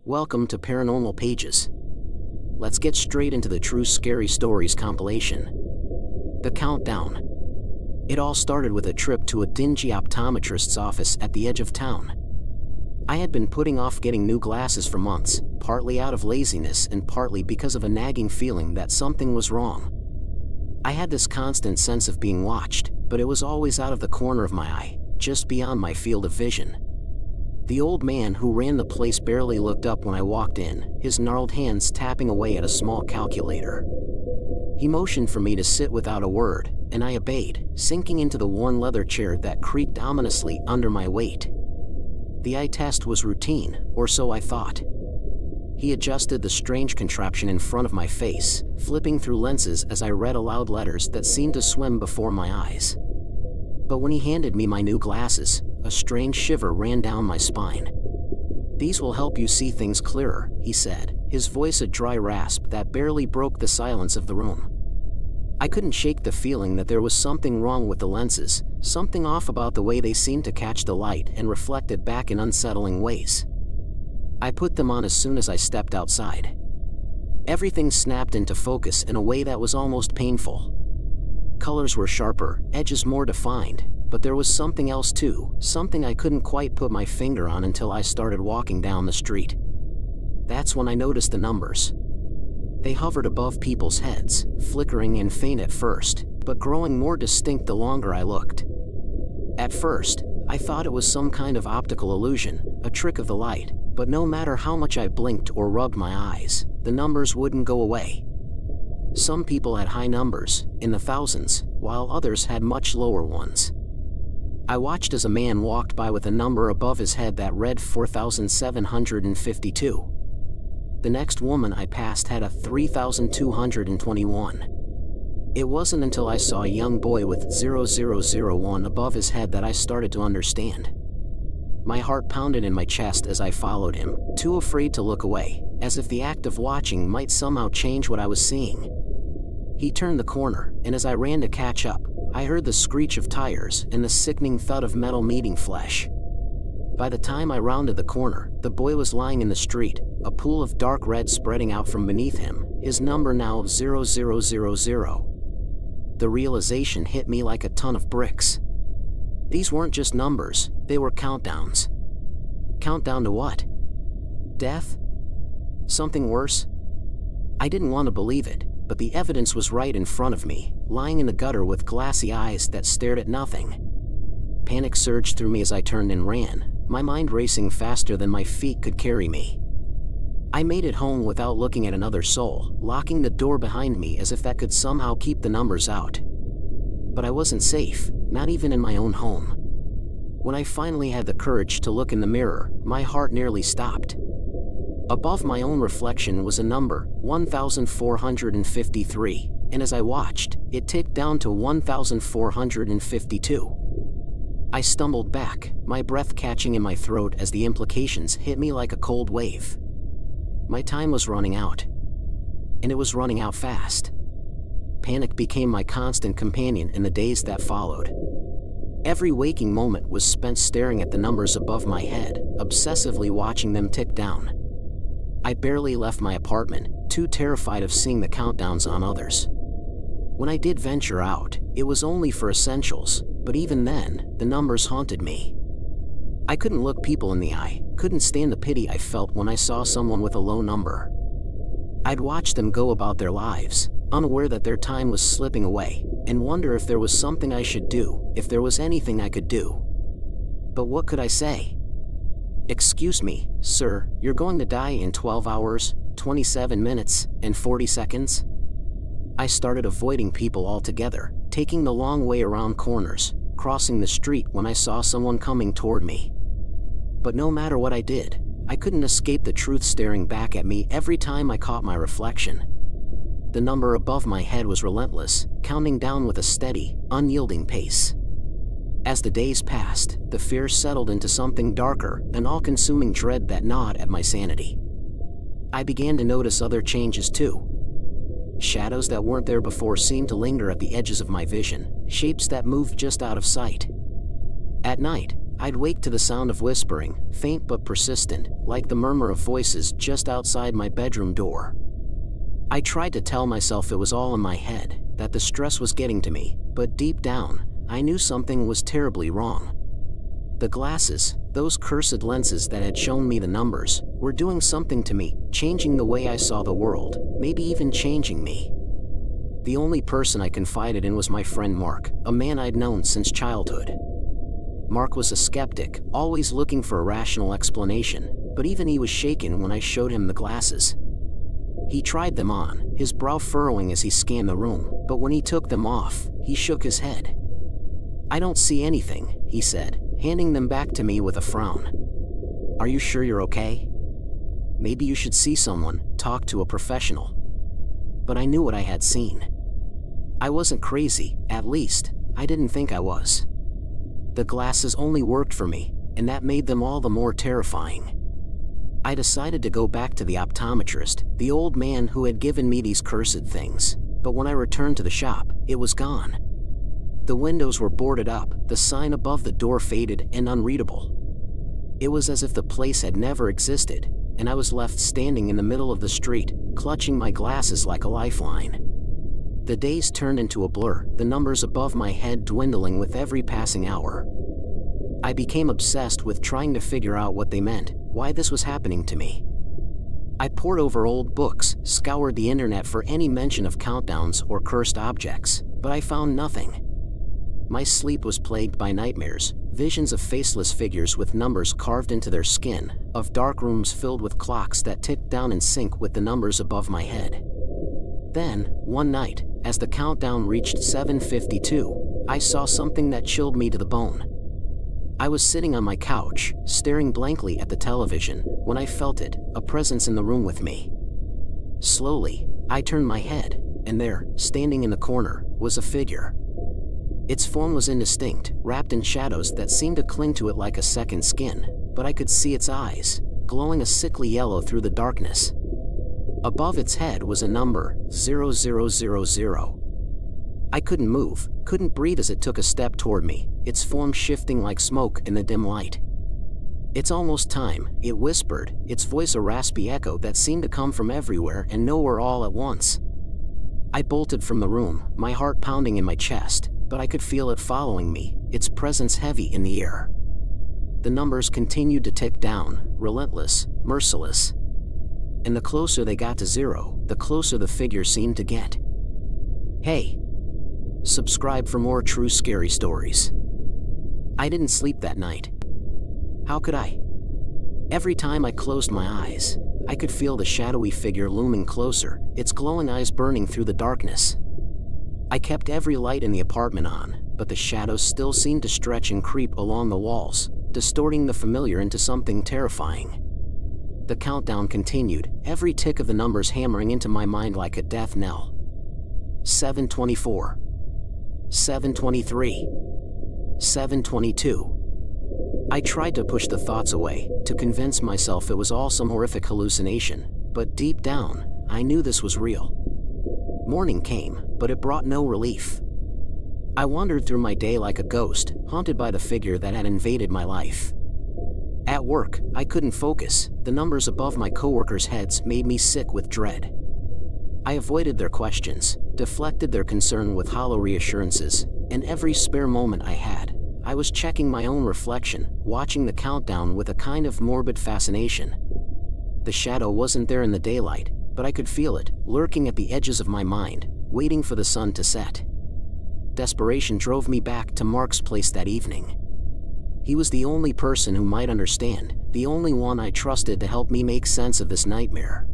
Welcome to Paranormal Pages. Let's get straight into the True Scary Stories compilation. The Countdown. It all started with a trip to a dingy optometrist's office at the edge of town. I had been putting off getting new glasses for months, partly out of laziness and partly because of a nagging feeling that something was wrong. I had this constant sense of being watched, but it was always out of the corner of my eye, just beyond my field of vision. The old man who ran the place barely looked up when I walked in, his gnarled hands tapping away at a small calculator. He motioned for me to sit without a word, and I obeyed, sinking into the worn leather chair that creaked ominously under my weight. The eye test was routine, or so I thought. He adjusted the strange contraption in front of my face, flipping through lenses as I read aloud letters that seemed to swim before my eyes. But when he handed me my new glasses, a strange shiver ran down my spine. "These will help you see things clearer," he said, his voice a dry rasp that barely broke the silence of the room. I couldn't shake the feeling that there was something wrong with the lenses, something off about the way they seemed to catch the light and reflect it back in unsettling ways. I put them on as soon as I stepped outside. Everything snapped into focus in a way that was almost painful. Colors were sharper, edges more defined, but there was something else too, something I couldn't quite put my finger on until I started walking down the street. That's when I noticed the numbers. They hovered above people's heads, flickering and faint at first, but growing more distinct the longer I looked. At first, I thought it was some kind of optical illusion, a trick of the light, but no matter how much I blinked or rubbed my eyes, the numbers wouldn't go away. Some people had high numbers, in the thousands, while others had much lower ones. I watched as a man walked by with a number above his head that read 4,752. The next woman I passed had a 3,221. It wasn't until I saw a young boy with 0001 above his head that I started to understand. My heart pounded in my chest as I followed him, too afraid to look away, as if the act of watching might somehow change what I was seeing. He turned the corner, and as I ran to catch up, I heard the screech of tires and the sickening thud of metal meeting flesh. By the time I rounded the corner, the boy was lying in the street, a pool of dark red spreading out from beneath him, his number now 0000. The realization hit me like a ton of bricks. These weren't just numbers, they were countdowns. Countdown to what? Death? Something worse? I didn't want to believe it, but the evidence was right in front of me, lying in the gutter with glassy eyes that stared at nothing. Panic surged through me as I turned and ran, my mind racing faster than my feet could carry me. I made it home without looking at another soul, locking the door behind me as if that could somehow keep the numbers out. But I wasn't safe, not even in my own home. When I finally had the courage to look in the mirror, my heart nearly stopped. Above my own reflection was a number, 1,453, and as I watched, it ticked down to 1,452. I stumbled back, my breath catching in my throat as the implications hit me like a cold wave. My time was running out. And it was running out fast. Panic became my constant companion in the days that followed. Every waking moment was spent staring at the numbers above my head, obsessively watching them tick down. I barely left my apartment, too terrified of seeing the countdowns on others. When I did venture out, it was only for essentials, but even then, the numbers haunted me. I couldn't look people in the eye, couldn't stand the pity I felt when I saw someone with a low number. I'd watch them go about their lives, unaware that their time was slipping away, and wonder if there was something I should do, if there was anything I could do. But what could I say? "Excuse me, sir, you're going to die in 12 hours, 27 minutes, and 40 seconds? I started avoiding people altogether, taking the long way around corners, crossing the street when I saw someone coming toward me. But no matter what I did, I couldn't escape the truth staring back at me every time I caught my reflection. The number above my head was relentless, counting down with a steady, unyielding pace. As the days passed, the fear settled into something darker, an all-consuming dread that gnawed at my sanity. I began to notice other changes too. Shadows that weren't there before seemed to linger at the edges of my vision, shapes that moved just out of sight. At night, I'd wake to the sound of whispering, faint but persistent, like the murmur of voices just outside my bedroom door. I tried to tell myself it was all in my head, that the stress was getting to me, but deep down, I knew something was terribly wrong. The glasses, those cursed lenses that had shown me the numbers, were doing something to me, changing the way I saw the world, maybe even changing me. The only person I confided in was my friend Mark, a man I'd known since childhood. Mark was a skeptic, always looking for a rational explanation, but even he was shaken when I showed him the glasses. He tried them on, his brow furrowing as he scanned the room, but when he took them off, he shook his head. "I don't see anything," he said, handing them back to me with a frown. "Are you sure you're okay? Maybe you should see someone, talk to a professional." But I knew what I had seen. I wasn't crazy, at least, I didn't think I was. The glasses only worked for me, and that made them all the more terrifying. I decided to go back to the optometrist, the old man who had given me these cursed things, but when I returned to the shop, it was gone. The windows were boarded up, the sign above the door faded and unreadable. It was as if the place had never existed, and I was left standing in the middle of the street, clutching my glasses like a lifeline. The days turned into a blur, the numbers above my head dwindling with every passing hour. I became obsessed with trying to figure out what they meant, why this was happening to me. I pored over old books, scoured the internet for any mention of countdowns or cursed objects, but I found nothing. My sleep was plagued by nightmares, visions of faceless figures with numbers carved into their skin, of dark rooms filled with clocks that ticked down in sync with the numbers above my head. Then, one night, as the countdown reached 7:52, I saw something that chilled me to the bone. I was sitting on my couch, staring blankly at the television, when I felt it, a presence in the room with me. Slowly, I turned my head, and there, standing in the corner, was a figure. Its form was indistinct, wrapped in shadows that seemed to cling to it like a second skin, but I could see its eyes, glowing a sickly yellow through the darkness. Above its head was a number, 0000. I couldn't move, couldn't breathe as it took a step toward me, its form shifting like smoke in the dim light. "It's almost time," it whispered, its voice a raspy echo that seemed to come from everywhere and nowhere all at once. I bolted from the room, my heart pounding in my chest, but I could feel it following me, its presence heavy in the air. The numbers continued to tick down, relentless, merciless. And the closer they got to 0, the closer the figure seemed to get. Hey! Subscribe for more true scary stories. I didn't sleep that night. How could I? Every time I closed my eyes, I could feel the shadowy figure looming closer, its glowing eyes burning through the darkness. I kept every light in the apartment on, but the shadows still seemed to stretch and creep along the walls, distorting the familiar into something terrifying. The countdown continued, every tick of the numbers hammering into my mind like a death knell. 7:24. 7:23. 7:22. I tried to push the thoughts away, to convince myself it was all some horrific hallucination, but deep down, I knew this was real. Morning came, but it brought no relief. I wandered through my day like a ghost, haunted by the figure that had invaded my life. At work, I couldn't focus, the numbers above my coworkers' heads made me sick with dread. I avoided their questions, deflected their concern with hollow reassurances, and every spare moment I had, I was checking my own reflection, watching the countdown with a kind of morbid fascination. The shadow wasn't there in the daylight, but I could feel it, lurking at the edges of my mind, waiting for the sun to set. Desperation drove me back to Mark's place that evening. He was the only person who might understand, the only one I trusted to help me make sense of this nightmare.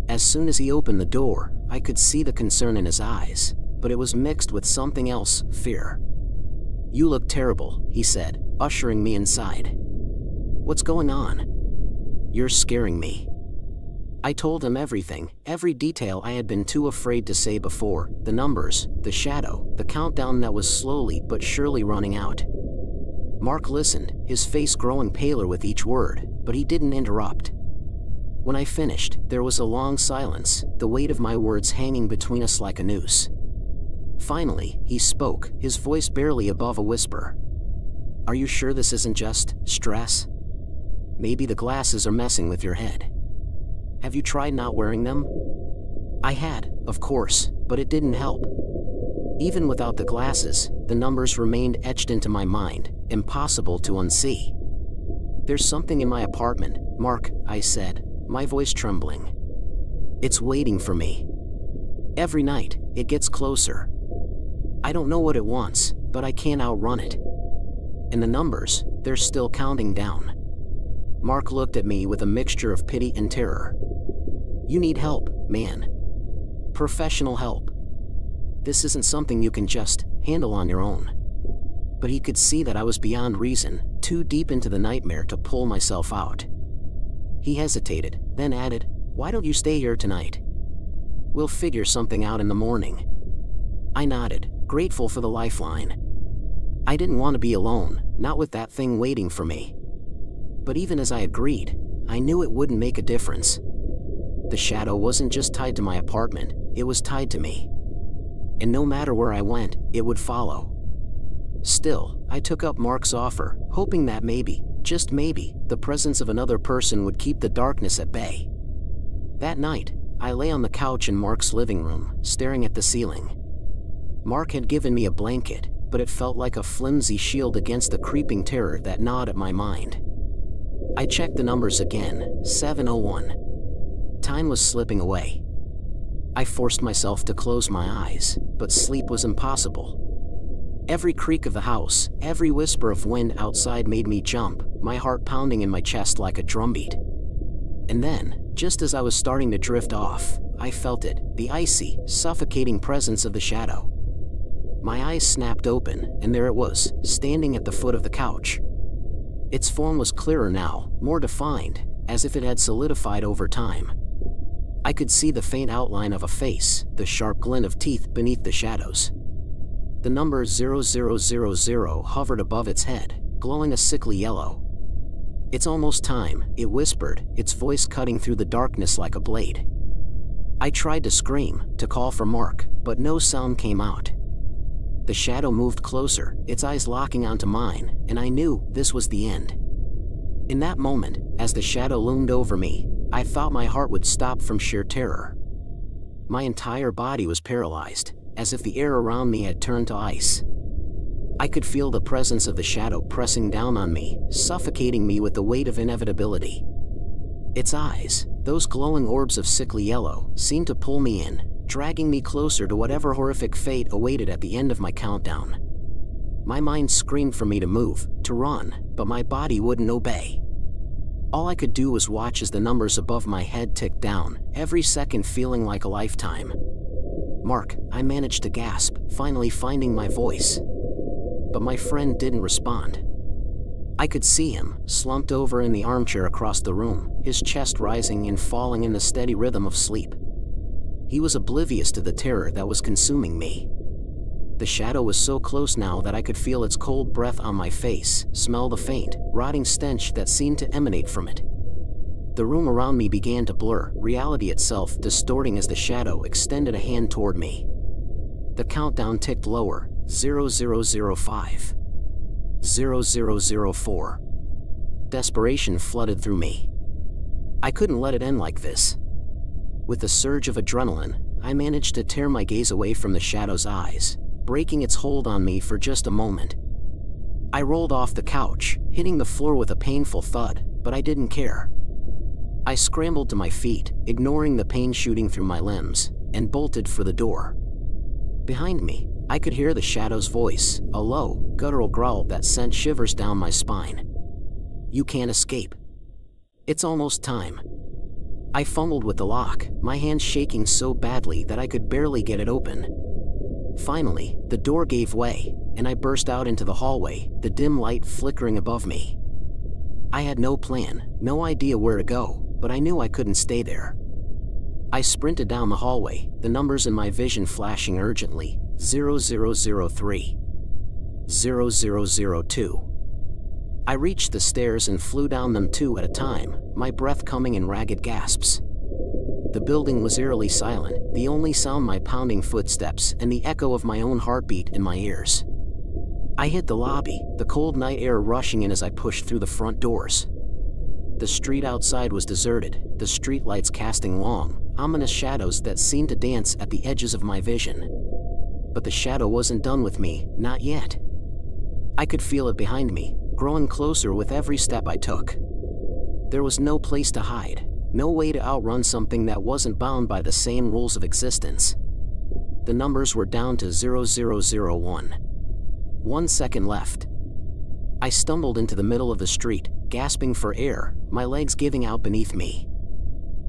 As soon as he opened the door, I could see the concern in his eyes, but it was mixed with something else, fear. "You look terrible," he said, ushering me inside. "What's going on?" "You're scaring me." I told him everything, every detail I had been too afraid to say before, the numbers, the shadow, the countdown that was slowly but surely running out. Mark listened, his face growing paler with each word, but he didn't interrupt. When I finished, there was a long silence, the weight of my words hanging between us like a noose. Finally, he spoke, his voice barely above a whisper. Are you sure this isn't just stress? Maybe the glasses are messing with your head. Have you tried not wearing them? I had, of course, but it didn't help. Even without the glasses, the numbers remained etched into my mind, impossible to unsee. There's something in my apartment, Mark, I said, my voice trembling. It's waiting for me. Every night, it gets closer. I don't know what it wants, but I can't outrun it. And the numbers, they're still counting down. Mark looked at me with a mixture of pity and terror. You need help, man. Professional help. This isn't something you can just handle on your own. But he could see that I was beyond reason, too deep into the nightmare to pull myself out. He hesitated, then added, "Why don't you stay here tonight? We'll figure something out in the morning." I nodded, grateful for the lifeline. I didn't want to be alone, not with that thing waiting for me. But even as I agreed, I knew it wouldn't make a difference. The shadow wasn't just tied to my apartment, it was tied to me. And no matter where I went, it would follow. Still, I took up Mark's offer, hoping that maybe, just maybe, the presence of another person would keep the darkness at bay. That night, I lay on the couch in Mark's living room, staring at the ceiling. Mark had given me a blanket, but it felt like a flimsy shield against the creeping terror that gnawed at my mind. I checked the numbers again, 7:01. Time was slipping away. I forced myself to close my eyes, but sleep was impossible. Every creak of the house, every whisper of wind outside made me jump, my heart pounding in my chest like a drumbeat. And then, just as I was starting to drift off, I felt it, the icy, suffocating presence of the shadow. My eyes snapped open, and there it was, standing at the foot of the couch. Its form was clearer now, more defined, as if it had solidified over time. I could see the faint outline of a face, the sharp glint of teeth beneath the shadows. The number 0000 hovered above its head, glowing a sickly yellow. "It's almost time," it whispered, its voice cutting through the darkness like a blade. I tried to scream, to call for Mark, but no sound came out. The shadow moved closer, its eyes locking onto mine, and I knew this was the end. In that moment, as the shadow loomed over me, I thought my heart would stop from sheer terror. My entire body was paralyzed, as if the air around me had turned to ice. I could feel the presence of the shadow pressing down on me, suffocating me with the weight of inevitability. Its eyes, those glowing orbs of sickly yellow, seemed to pull me in, dragging me closer to whatever horrific fate awaited at the end of my countdown. My mind screamed for me to move, to run, but my body wouldn't obey. All I could do was watch as the numbers above my head ticked down, every second feeling like a lifetime. "Mark," I managed to gasp, finally finding my voice. But my friend didn't respond. I could see him, slumped over in the armchair across the room, his chest rising and falling in the steady rhythm of sleep. He was oblivious to the terror that was consuming me. The shadow was so close now that I could feel its cold breath on my face, smell the faint, rotting stench that seemed to emanate from it. The room around me began to blur, reality itself distorting as the shadow extended a hand toward me. The countdown ticked lower, 0005. 0004. Desperation flooded through me. I couldn't let it end like this. With a surge of adrenaline, I managed to tear my gaze away from the shadow's eyes, breaking its hold on me for just a moment. I rolled off the couch, hitting the floor with a painful thud, but I didn't care. I scrambled to my feet, ignoring the pain shooting through my limbs, and bolted for the door. Behind me, I could hear the shadow's voice, a low, guttural growl that sent shivers down my spine. "You can't escape. It's almost time." I fumbled with the lock, my hand shaking so badly that I could barely get it open. Finally, the door gave way, and I burst out into the hallway, the dim light flickering above me. I had no plan, no idea where to go, but I knew I couldn't stay there. I sprinted down the hallway, the numbers in my vision flashing urgently, 0003. 0002. I reached the stairs and flew down them two at a time, my breath coming in ragged gasps. The building was eerily silent, the only sound my pounding footsteps and the echo of my own heartbeat in my ears. I hit the lobby, the cold night air rushing in as I pushed through the front doors. The street outside was deserted, the streetlights casting long, ominous shadows that seemed to dance at the edges of my vision. But the shadow wasn't done with me, not yet. I could feel it behind me, growing closer with every step I took. There was no place to hide, no way to outrun something that wasn't bound by the same rules of existence. The numbers were down to 0001. 1 second left. I stumbled into the middle of the street, gasping for air, my legs giving out beneath me.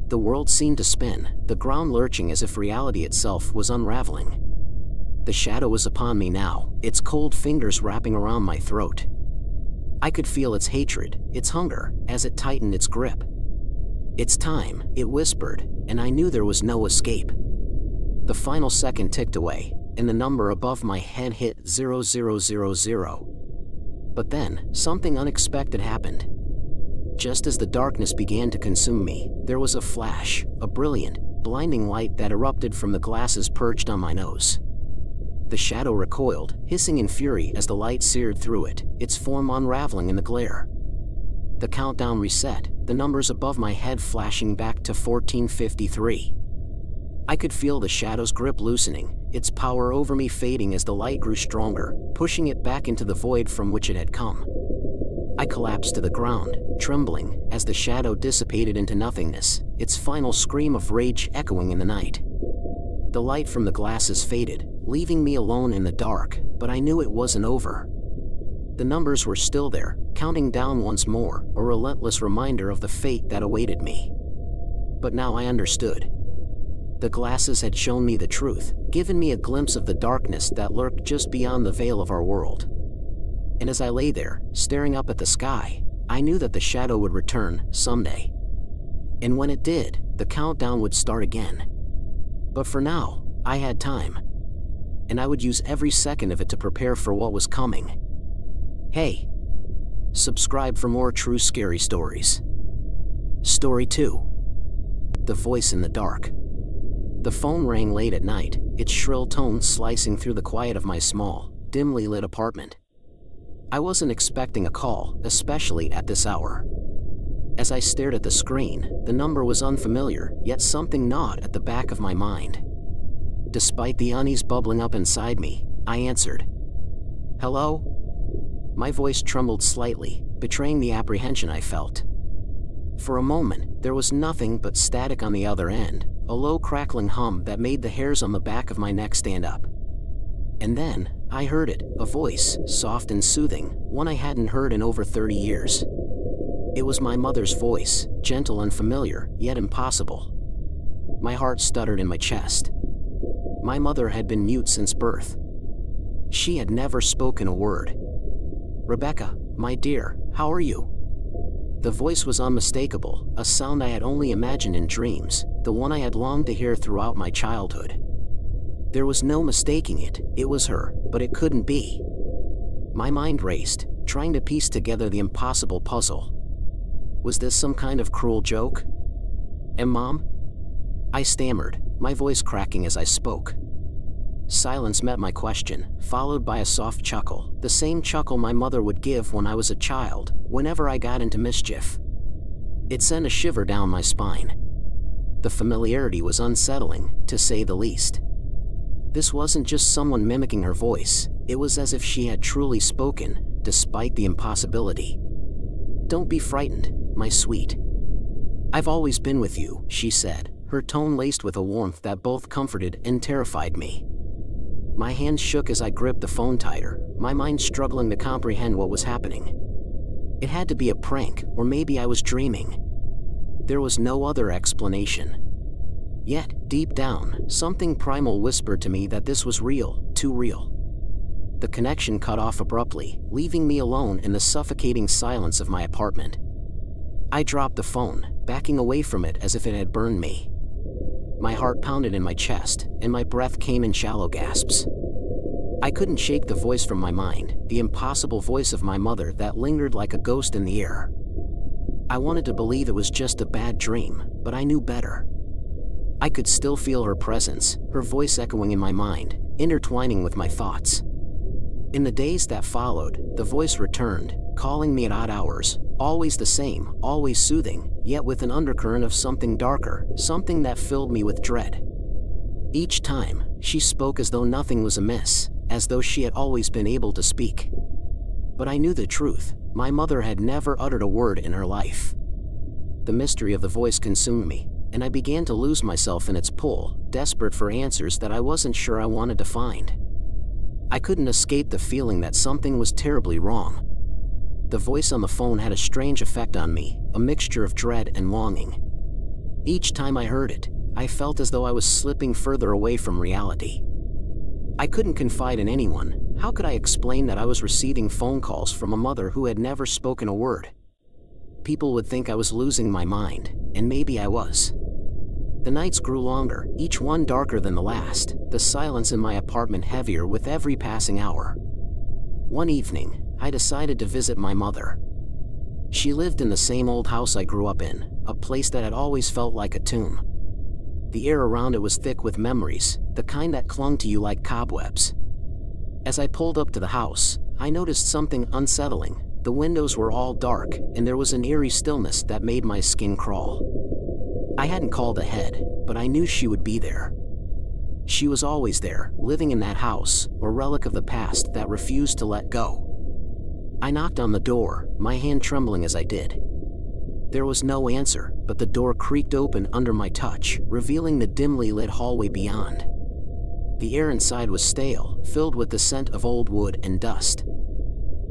The world seemed to spin, the ground lurching as if reality itself was unraveling. The shadow was upon me now, its cold fingers wrapping around my throat. I could feel its hatred, its hunger, as it tightened its grip. "It's time," it whispered, and I knew there was no escape. The final second ticked away, and the number above my head hit 0000. But then, something unexpected happened. Just as the darkness began to consume me, there was a flash, a brilliant, blinding light that erupted from the glasses perched on my nose. The shadow recoiled, hissing in fury as the light seared through it, its form unraveling in the glare. The countdown reset, the numbers above my head flashing back to 1453. I could feel the shadow's grip loosening, its power over me fading as the light grew stronger, pushing it back into the void from which it had come. I collapsed to the ground, trembling, as the shadow dissipated into nothingness, its final scream of rage echoing in the night. The light from the glasses faded, leaving me alone in the dark, but I knew it wasn't over. The numbers were still there, counting down once more, a relentless reminder of the fate that awaited me. But now I understood. The glasses had shown me the truth, given me a glimpse of the darkness that lurked just beyond the veil of our world. And as I lay there, staring up at the sky, I knew that the shadow would return someday. And when it did, the countdown would start again. But for now, I had time. And I would use every second of it to prepare for what was coming. Hey! Subscribe for more true scary stories. Story 2. The Voice in the Dark. The phone rang late at night, its shrill tones slicing through the quiet of my small, dimly lit apartment. I wasn't expecting a call, especially at this hour. As I stared at the screen, the number was unfamiliar, yet something gnawed at the back of my mind. Despite the unease bubbling up inside me, I answered. "Hello?" My voice trembled slightly, betraying the apprehension I felt. For a moment, there was nothing but static on the other end, a low crackling hum that made the hairs on the back of my neck stand up. And then, I heard it, a voice, soft and soothing, one I hadn't heard in over 30 years. It was my mother's voice, gentle and familiar, yet impossible. My heart stuttered in my chest. My mother had been mute since birth. She had never spoken a word. "Rebecca, my dear, how are you?" The voice was unmistakable, a sound I had only imagined in dreams, the one I had longed to hear throughout my childhood. There was no mistaking it, it was her, but it couldn't be. My mind raced, trying to piece together the impossible puzzle. Was this some kind of cruel joke? "And Mom?" I stammered, my voice cracking as I spoke. Silence met my question, followed by a soft chuckle, the same chuckle my mother would give when I was a child, whenever I got into mischief. It sent a shiver down my spine. The familiarity was unsettling, to say the least. This wasn't just someone mimicking her voice, it was as if she had truly spoken, despite the impossibility. "Don't be frightened, my sweet. I've always been with you," she said, her tone laced with a warmth that both comforted and terrified me. My hands shook as I gripped the phone tighter, my mind struggling to comprehend what was happening. It had to be a prank, or maybe I was dreaming. There was no other explanation. Yet, deep down, something primal whispered to me that this was real, too real. The connection cut off abruptly, leaving me alone in the suffocating silence of my apartment. I dropped the phone, backing away from it as if it had burned me. My heart pounded in my chest, and my breath came in shallow gasps. I couldn't shake the voice from my mind, the impossible voice of my mother that lingered like a ghost in the air. I wanted to believe it was just a bad dream, but I knew better. I could still feel her presence, her voice echoing in my mind, intertwining with my thoughts. In the days that followed, the voice returned, calling me at odd hours, always the same, always soothing, yet with an undercurrent of something darker, something that filled me with dread. Each time, she spoke as though nothing was amiss, as though she had always been able to speak. But I knew the truth. My mother had never uttered a word in her life. The mystery of the voice consumed me, and I began to lose myself in its pull, desperate for answers that I wasn't sure I wanted to find. I couldn't escape the feeling that something was terribly wrong. The voice on the phone had a strange effect on me, a mixture of dread and longing. Each time I heard it, I felt as though I was slipping further away from reality. I couldn't confide in anyone. How could I explain that I was receiving phone calls from a mother who had never spoken a word? People would think I was losing my mind, and maybe I was. The nights grew longer, each one darker than the last, the silence in my apartment heavier with every passing hour. One evening, I decided to visit my mother. She lived in the same old house I grew up in, a place that had always felt like a tomb. The air around it was thick with memories, the kind that clung to you like cobwebs. As I pulled up to the house, I noticed something unsettling. The windows were all dark, and there was an eerie stillness that made my skin crawl. I hadn't called ahead, but I knew she would be there. She was always there, living in that house, a relic of the past that refused to let go. I knocked on the door, my hand trembling as I did. There was no answer, but the door creaked open under my touch, revealing the dimly lit hallway beyond. The air inside was stale, filled with the scent of old wood and dust.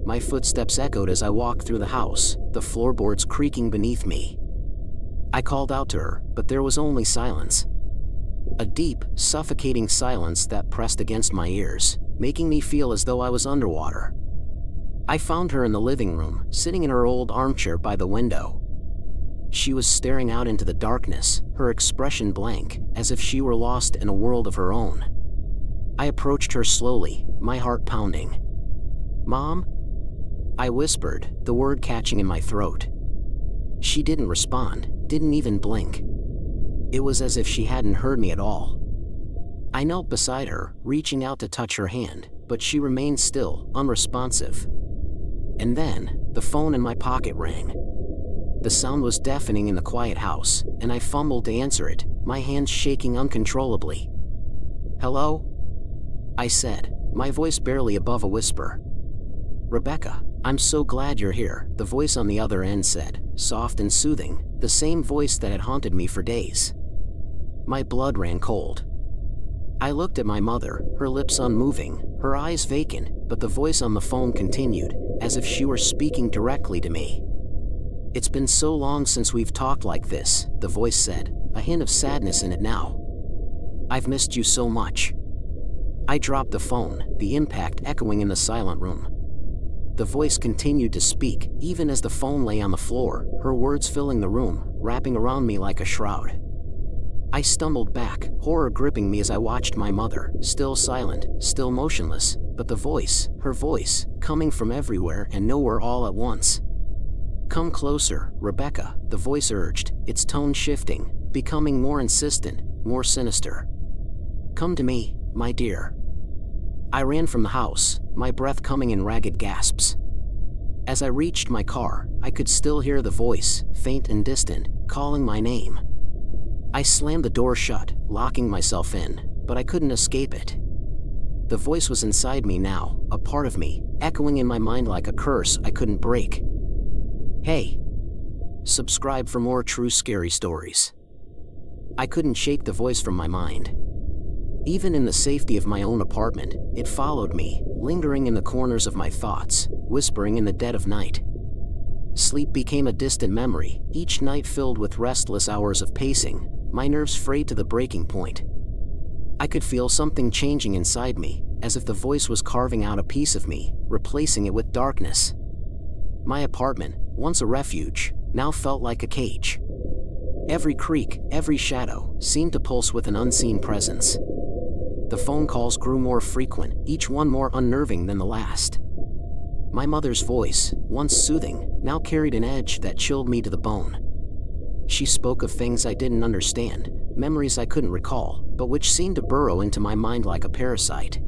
My footsteps echoed as I walked through the house, the floorboards creaking beneath me. I called out to her, but there was only silence. A deep, suffocating silence that pressed against my ears, making me feel as though I was underwater. I found her in the living room, sitting in her old armchair by the window. She was staring out into the darkness, her expression blank, as if she were lost in a world of her own. I approached her slowly, my heart pounding. "Mom?" I whispered, the word catching in my throat. She didn't respond, didn't even blink. It was as if she hadn't heard me at all. I knelt beside her, reaching out to touch her hand, but she remained still, unresponsive. And then, the phone in my pocket rang. The sound was deafening in the quiet house, and I fumbled to answer it, my hands shaking uncontrollably. "Hello?" I said, my voice barely above a whisper. "Rebecca, I'm so glad you're here," the voice on the other end said, soft and soothing, the same voice that had haunted me for days. My blood ran cold. I looked at my mother, her lips unmoving, her eyes vacant, but the voice on the phone continued, as if she were speaking directly to me. "It's been so long since we've talked like this," the voice said, a hint of sadness in it now. "I've missed you so much." I dropped the phone, the impact echoing in the silent room. The voice continued to speak, even as the phone lay on the floor, her words filling the room, wrapping around me like a shroud. I stumbled back, horror gripping me as I watched my mother, still silent, still motionless, but the voice, her voice, coming from everywhere and nowhere all at once. "Come closer, Rebecca," the voice urged, its tone shifting, becoming more insistent, more sinister. "Come to me, my dear." I ran from the house, my breath coming in ragged gasps. As I reached my car, I could still hear the voice, faint and distant, calling my name. I slammed the door shut, locking myself in, but I couldn't escape it. The voice was inside me now, a part of me, echoing in my mind like a curse I couldn't break. "Hey! Subscribe for more true scary stories." I couldn't shake the voice from my mind. Even in the safety of my own apartment, it followed me, lingering in the corners of my thoughts, whispering in the dead of night. Sleep became a distant memory, each night filled with restless hours of pacing, my nerves frayed to the breaking point. I could feel something changing inside me, as if the voice was carving out a piece of me, replacing it with darkness. My apartment, once a refuge, now felt like a cage. Every creak, every shadow, seemed to pulse with an unseen presence. The phone calls grew more frequent, each one more unnerving than the last. My mother's voice, once soothing, now carried an edge that chilled me to the bone. She spoke of things I didn't understand, memories I couldn't recall, but which seemed to burrow into my mind like a parasite.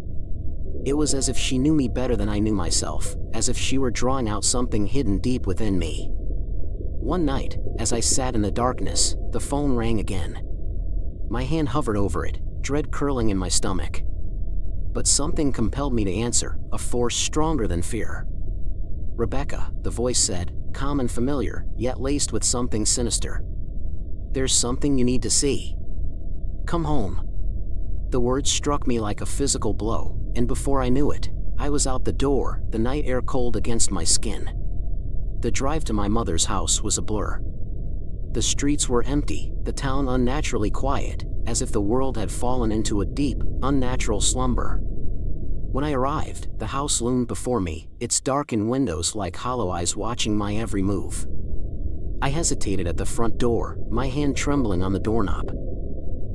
It was as if she knew me better than I knew myself, as if she were drawing out something hidden deep within me. One night, as I sat in the darkness, the phone rang again. My hand hovered over it, dread curling in my stomach. But something compelled me to answer, a force stronger than fear. "Rebecca," the voice said, calm and familiar, yet laced with something sinister. "There's something you need to see. Come home." The words struck me like a physical blow, and before I knew it, I was out the door, the night air cold against my skin. The drive to my mother's house was a blur. The streets were empty, the town unnaturally quiet, as if the world had fallen into a deep, unnatural slumber. When I arrived, the house loomed before me, its darkened windows like hollow eyes watching my every move. I hesitated at the front door, my hand trembling on the doorknob.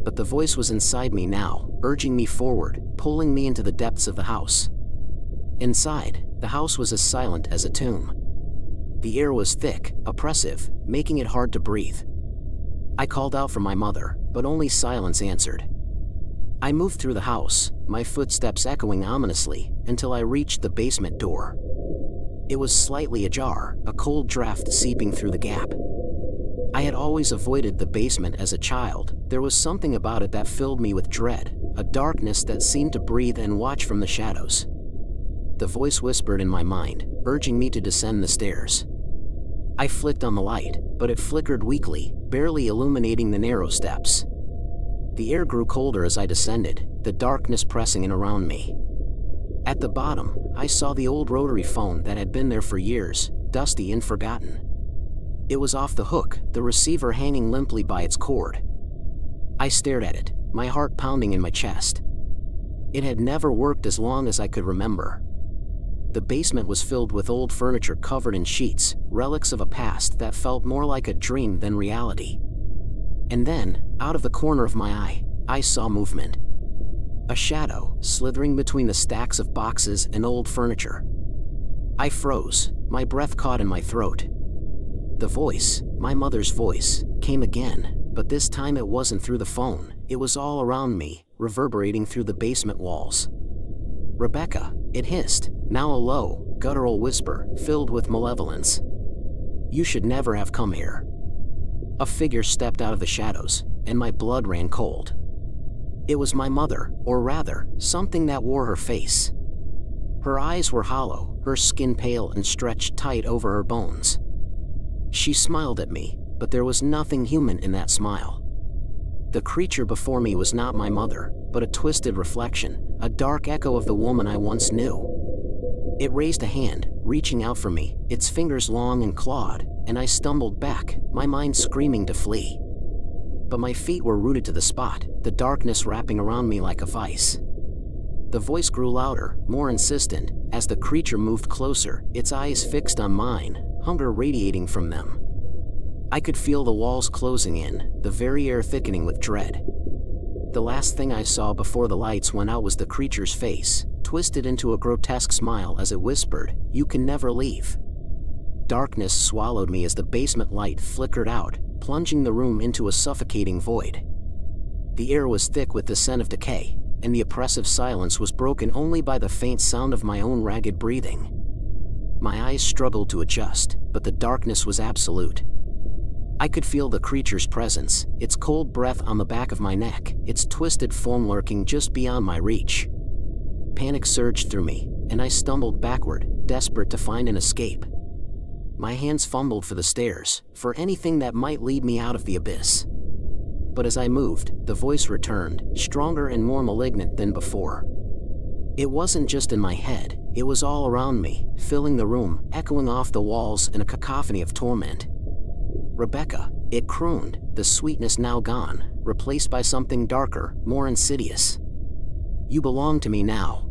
But the voice was inside me now, urging me forward, pulling me into the depths of the house. Inside, the house was as silent as a tomb. The air was thick, oppressive, making it hard to breathe. I called out for my mother, but only silence answered. I moved through the house, my footsteps echoing ominously, until I reached the basement door. It was slightly ajar, a cold draft seeping through the gap. I had always avoided the basement as a child. There was something about it that filled me with dread, a darkness that seemed to breathe and watch from the shadows. The voice whispered in my mind, urging me to descend the stairs. I flicked on the light, but it flickered weakly, barely illuminating the narrow steps. The air grew colder as I descended, the darkness pressing in around me. At the bottom, I saw the old rotary phone that had been there for years, dusty and forgotten. It was off the hook, the receiver hanging limply by its cord. I stared at it, my heart pounding in my chest. It had never worked as long as I could remember. The basement was filled with old furniture covered in sheets, relics of a past that felt more like a dream than reality. And then, out of the corner of my eye, I saw movement. A shadow, slithering between the stacks of boxes and old furniture. I froze, my breath caught in my throat. The voice, my mother's voice, came again, but this time it wasn't through the phone, it was all around me, reverberating through the basement walls. "Rebecca," it hissed, now a low, guttural whisper, filled with malevolence. "You should never have come here." A figure stepped out of the shadows, and my blood ran cold. It was my mother, or rather, something that wore her face. Her eyes were hollow, her skin pale and stretched tight over her bones. She smiled at me, but there was nothing human in that smile. The creature before me was not my mother, but a twisted reflection, a dark echo of the woman I once knew. It raised a hand, reaching out for me, its fingers long and clawed, and I stumbled back, my mind screaming to flee. But my feet were rooted to the spot, the darkness wrapping around me like a vice. The voice grew louder, more insistent, as the creature moved closer, its eyes fixed on mine, hunger radiating from them. I could feel the walls closing in, the very air thickening with dread. The last thing I saw before the lights went out was the creature's face, twisted into a grotesque smile as it whispered, "You can never leave." Darkness swallowed me as the basement light flickered out, plunging the room into a suffocating void. The air was thick with the scent of decay, and the oppressive silence was broken only by the faint sound of my own ragged breathing. My eyes struggled to adjust, but the darkness was absolute. I could feel the creature's presence, its cold breath on the back of my neck, its twisted form lurking just beyond my reach. Panic surged through me, and I stumbled backward, desperate to find an escape. My hands fumbled for the stairs, for anything that might lead me out of the abyss. But as I moved, the voice returned, stronger and more malignant than before. It wasn't just in my head, it was all around me, filling the room, echoing off the walls in a cacophony of torment. "Rebecca," it crooned, the sweetness now gone, replaced by something darker, more insidious. "You belong to me now."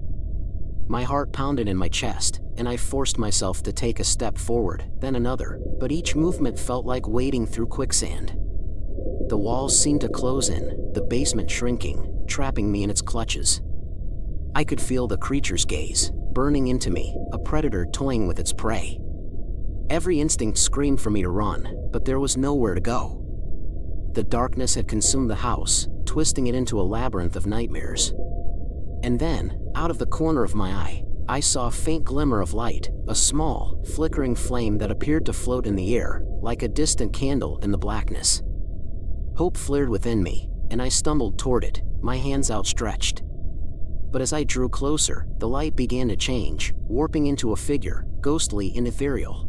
My heart pounded in my chest, and I forced myself to take a step forward, then another, but each movement felt like wading through quicksand. The walls seemed to close in, the basement shrinking, trapping me in its clutches. I could feel the creature's gaze, burning into me, a predator toying with its prey. Every instinct screamed for me to run, but there was nowhere to go. The darkness had consumed the house, twisting it into a labyrinth of nightmares. And then, out of the corner of my eye, I saw a faint glimmer of light, a small, flickering flame that appeared to float in the air, like a distant candle in the blackness. Hope flared within me, and I stumbled toward it, my hands outstretched. But as I drew closer, the light began to change, warping into a figure, ghostly and ethereal.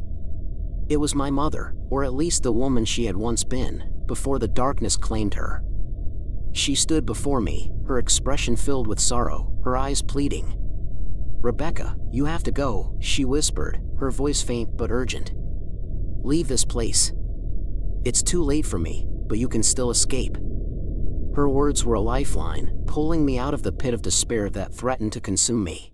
It was my mother, or at least the woman she had once been, before the darkness claimed her. She stood before me, her expression filled with sorrow, her eyes pleading. "Rebecca, you have to go," she whispered, her voice faint but urgent. "Leave this place. It's too late for me, but you can still escape." Her words were a lifeline, pulling me out of the pit of despair that threatened to consume me.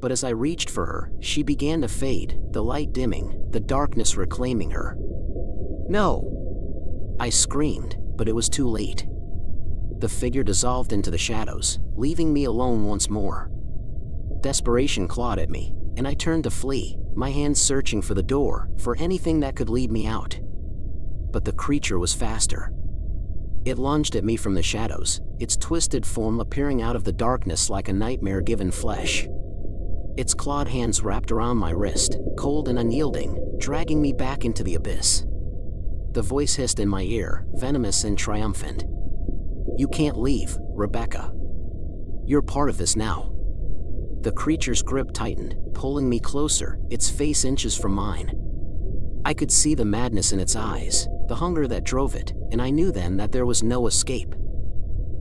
But as I reached for her, she began to fade, the light dimming, the darkness reclaiming her. "No!" I screamed, but it was too late. The figure dissolved into the shadows, leaving me alone once more. Desperation clawed at me, and I turned to flee, my hands searching for the door, for anything that could lead me out. But the creature was faster. It lunged at me from the shadows, its twisted form appearing out of the darkness like a nightmare given flesh. Its clawed hands wrapped around my wrist, cold and unyielding, dragging me back into the abyss. The voice hissed in my ear, venomous and triumphant. "You can't leave, Rebecca. You're part of this now." The creature's grip tightened, pulling me closer, its face inches from mine. I could see the madness in its eyes, the hunger that drove it, and I knew then that there was no escape.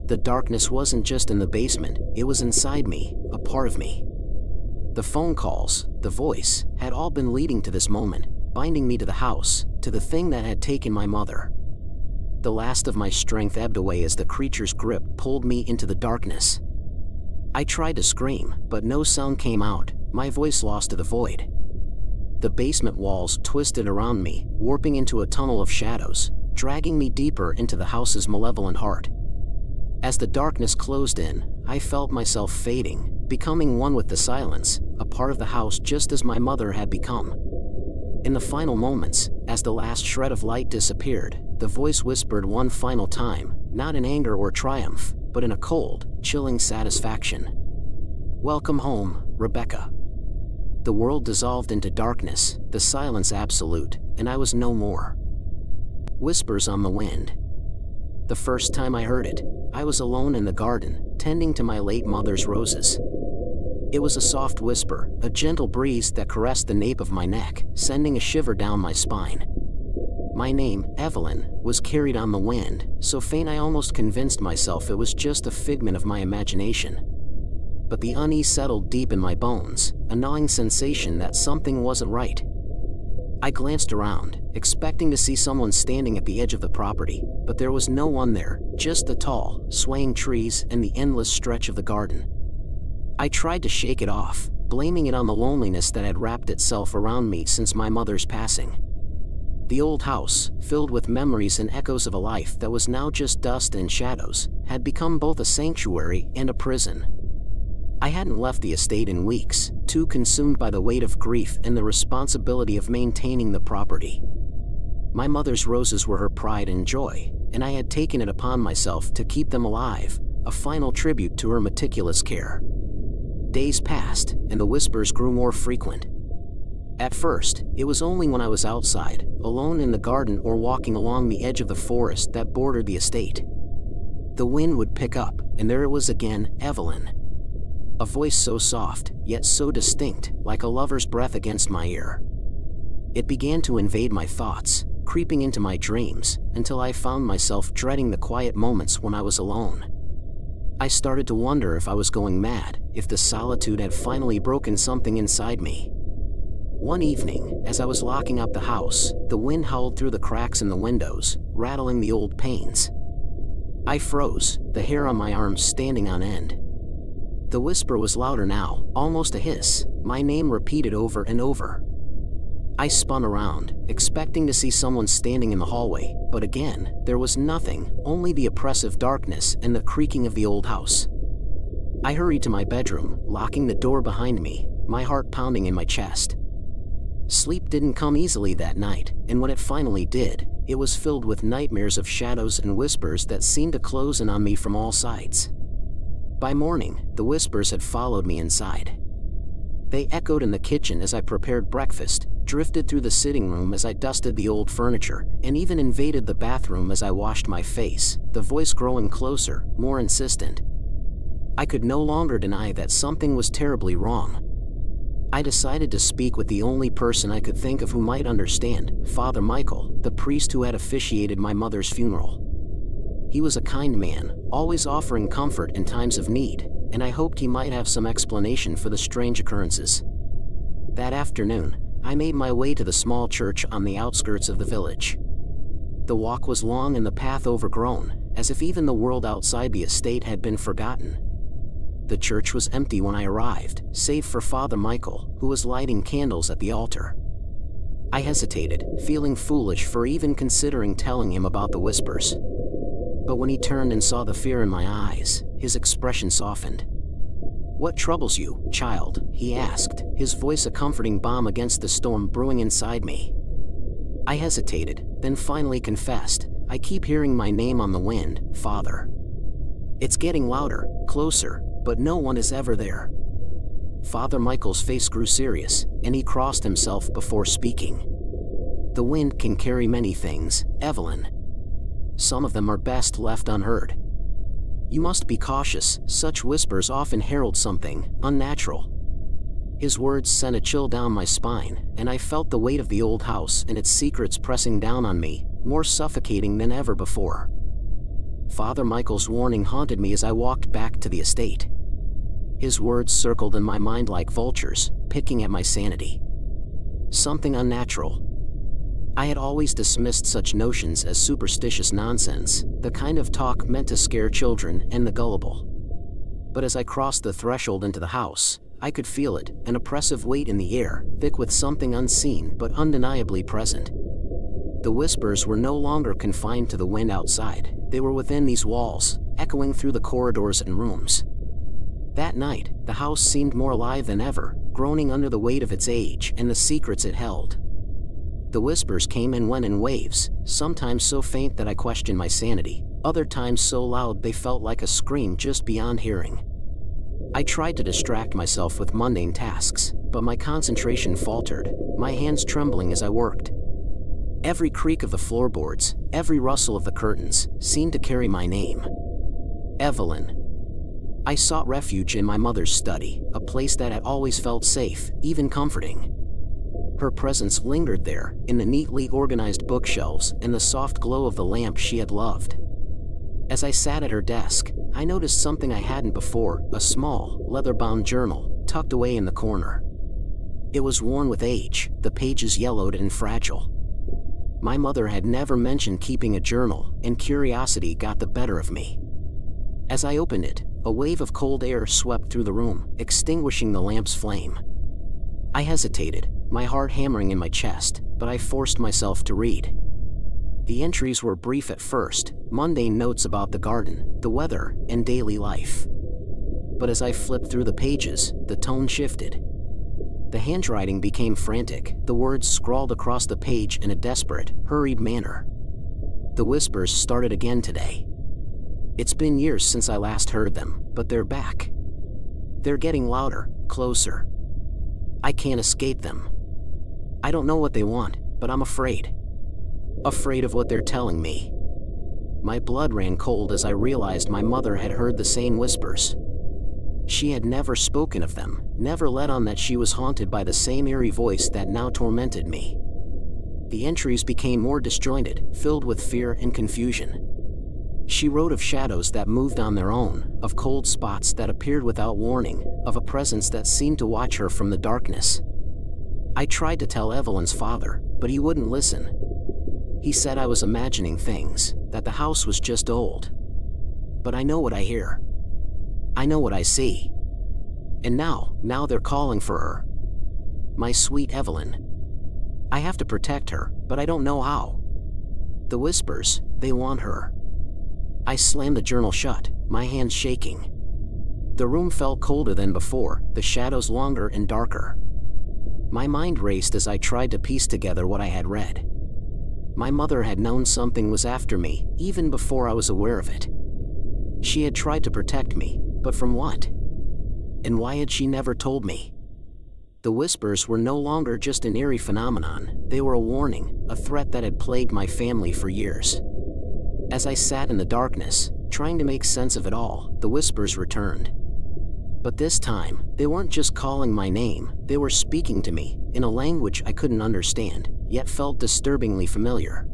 The darkness wasn't just in the basement, it was inside me, a part of me. The phone calls, the voice, had all been leading to this moment, binding me to the house, to the thing that had taken my mother. The last of my strength ebbed away as the creature's grip pulled me into the darkness. I tried to scream, but no sound came out, my voice lost to the void. The basement walls twisted around me, warping into a tunnel of shadows, dragging me deeper into the house's malevolent heart. As the darkness closed in, I felt myself fading, becoming one with the silence, a part of the house just as my mother had become. In the final moments, as the last shred of light disappeared, the voice whispered one final time, not in anger or triumph, but in a cold, chilling satisfaction. "Welcome home, Rebecca." The world dissolved into darkness, the silence absolute, and I was no more. Whispers on the wind. The first time I heard it, I was alone in the garden, tending to my late mother's roses. It was a soft whisper, a gentle breeze that caressed the nape of my neck, sending a shiver down my spine. My name, Evelyn, was carried on the wind, so faint I almost convinced myself it was just a figment of my imagination. But the unease settled deep in my bones, a gnawing sensation that something wasn't right. I glanced around, expecting to see someone standing at the edge of the property, but there was no one there, just the tall, swaying trees and the endless stretch of the garden. I tried to shake it off, blaming it on the loneliness that had wrapped itself around me since my mother's passing. The old house, filled with memories and echoes of a life that was now just dust and shadows, had become both a sanctuary and a prison. I hadn't left the estate in weeks, too consumed by the weight of grief and the responsibility of maintaining the property. My mother's roses were her pride and joy, and I had taken it upon myself to keep them alive, a final tribute to her meticulous care. Days passed, and the whispers grew more frequent. At first, it was only when I was outside, alone in the garden or walking along the edge of the forest that bordered the estate. The wind would pick up, and there it was again, Evelyn. A voice so soft, yet so distinct, like a lover's breath against my ear. It began to invade my thoughts, creeping into my dreams, until I found myself dreading the quiet moments when I was alone. I started to wonder if I was going mad, if the solitude had finally broken something inside me. One evening, as I was locking up the house, the wind howled through the cracks in the windows, rattling the old panes. I froze, the hair on my arms standing on end. The whisper was louder now, almost a hiss, my name repeated over and over. I spun around, expecting to see someone standing in the hallway, but again, there was nothing, only the oppressive darkness and the creaking of the old house. I hurried to my bedroom, locking the door behind me, my heart pounding in my chest. Sleep didn't come easily that night, and when it finally did, it was filled with nightmares of shadows and whispers that seemed to close in on me from all sides. By morning, the whispers had followed me inside. They echoed in the kitchen as I prepared breakfast, drifted through the sitting room as I dusted the old furniture, and even invaded the bathroom as I washed my face, the voice growing closer, more insistent. I could no longer deny that something was terribly wrong. I decided to speak with the only person I could think of who might understand, Father Michael, the priest who had officiated my mother's funeral. He was a kind man, always offering comfort in times of need, and I hoped he might have some explanation for the strange occurrences. That afternoon, I made my way to the small church on the outskirts of the village. The walk was long and the path overgrown, as if even the world outside the estate had been forgotten. The church was empty when I arrived, save for Father Michael, who was lighting candles at the altar. I hesitated, feeling foolish for even considering telling him about the whispers. But when he turned and saw the fear in my eyes, his expression softened. "What troubles you, child?" he asked, his voice a comforting balm against the storm brewing inside me. I hesitated, then finally confessed, "I keep hearing my name on the wind, Father. It's getting louder, closer, but no one is ever there." Father Michael's face grew serious, and he crossed himself before speaking. "The wind can carry many things, Evelyn. Some of them are best left unheard. You must be cautious, such whispers often herald something unnatural." His words sent a chill down my spine, and I felt the weight of the old house and its secrets pressing down on me, more suffocating than ever before. Father Michael's warning haunted me as I walked back to the estate. His words circled in my mind like vultures, picking at my sanity. Something unnatural. I had always dismissed such notions as superstitious nonsense, the kind of talk meant to scare children and the gullible. But as I crossed the threshold into the house, I could feel it, an oppressive weight in the air, thick with something unseen but undeniably present. The whispers were no longer confined to the wind outside, they were within these walls, echoing through the corridors and rooms. That night, the house seemed more alive than ever, groaning under the weight of its age and the secrets it held. The whispers came and went in waves, sometimes so faint that I questioned my sanity, other times so loud they felt like a scream just beyond hearing. I tried to distract myself with mundane tasks, but my concentration faltered, my hands trembling as I worked. Every creak of the floorboards, every rustle of the curtains, seemed to carry my name. Evelyn. I sought refuge in my mother's study, a place that had always felt safe, even comforting. Her presence lingered there, in the neatly organized bookshelves and the soft glow of the lamp she had loved. As I sat at her desk, I noticed something I hadn't before, a small, leather-bound journal, tucked away in the corner. It was worn with age, the pages yellowed and fragile. My mother had never mentioned keeping a journal, and curiosity got the better of me. As I opened it, a wave of cold air swept through the room, extinguishing the lamp's flame. I hesitated, my heart hammering in my chest, but I forced myself to read. The entries were brief at first, mundane notes about the garden, the weather, and daily life. But as I flipped through the pages, the tone shifted. The handwriting became frantic, the words scrawled across the page in a desperate, hurried manner. The whispers started again today. It's been years since I last heard them, but they're back. They're getting louder, closer. I can't escape them. I don't know what they want, but I'm afraid. Afraid of what they're telling me. My blood ran cold as I realized my mother had heard the same whispers. She had never spoken of them, never let on that she was haunted by the same eerie voice that now tormented me. The entries became more disjointed, filled with fear and confusion. She wrote of shadows that moved on their own, of cold spots that appeared without warning, of a presence that seemed to watch her from the darkness. I tried to tell Evelyn's father, but he wouldn't listen. He said I was imagining things, that the house was just old. But I know what I hear. I know what I see. And now they're calling for her. My sweet Evelyn. I have to protect her, but I don't know how. The whispers, they want her. I slammed the journal shut, my hands shaking. The room felt colder than before, the shadows longer and darker. My mind raced as I tried to piece together what I had read. My mother had known something was after me, even before I was aware of it. She had tried to protect me, But from what? And why had she never told me? The whispers were no longer just an eerie phenomenon, they were a warning, a threat that had plagued my family for years. As I sat in the darkness, trying to make sense of it all, the whispers returned. But this time, they weren't just calling my name, they were speaking to me, in a language I couldn't understand, yet felt disturbingly familiar.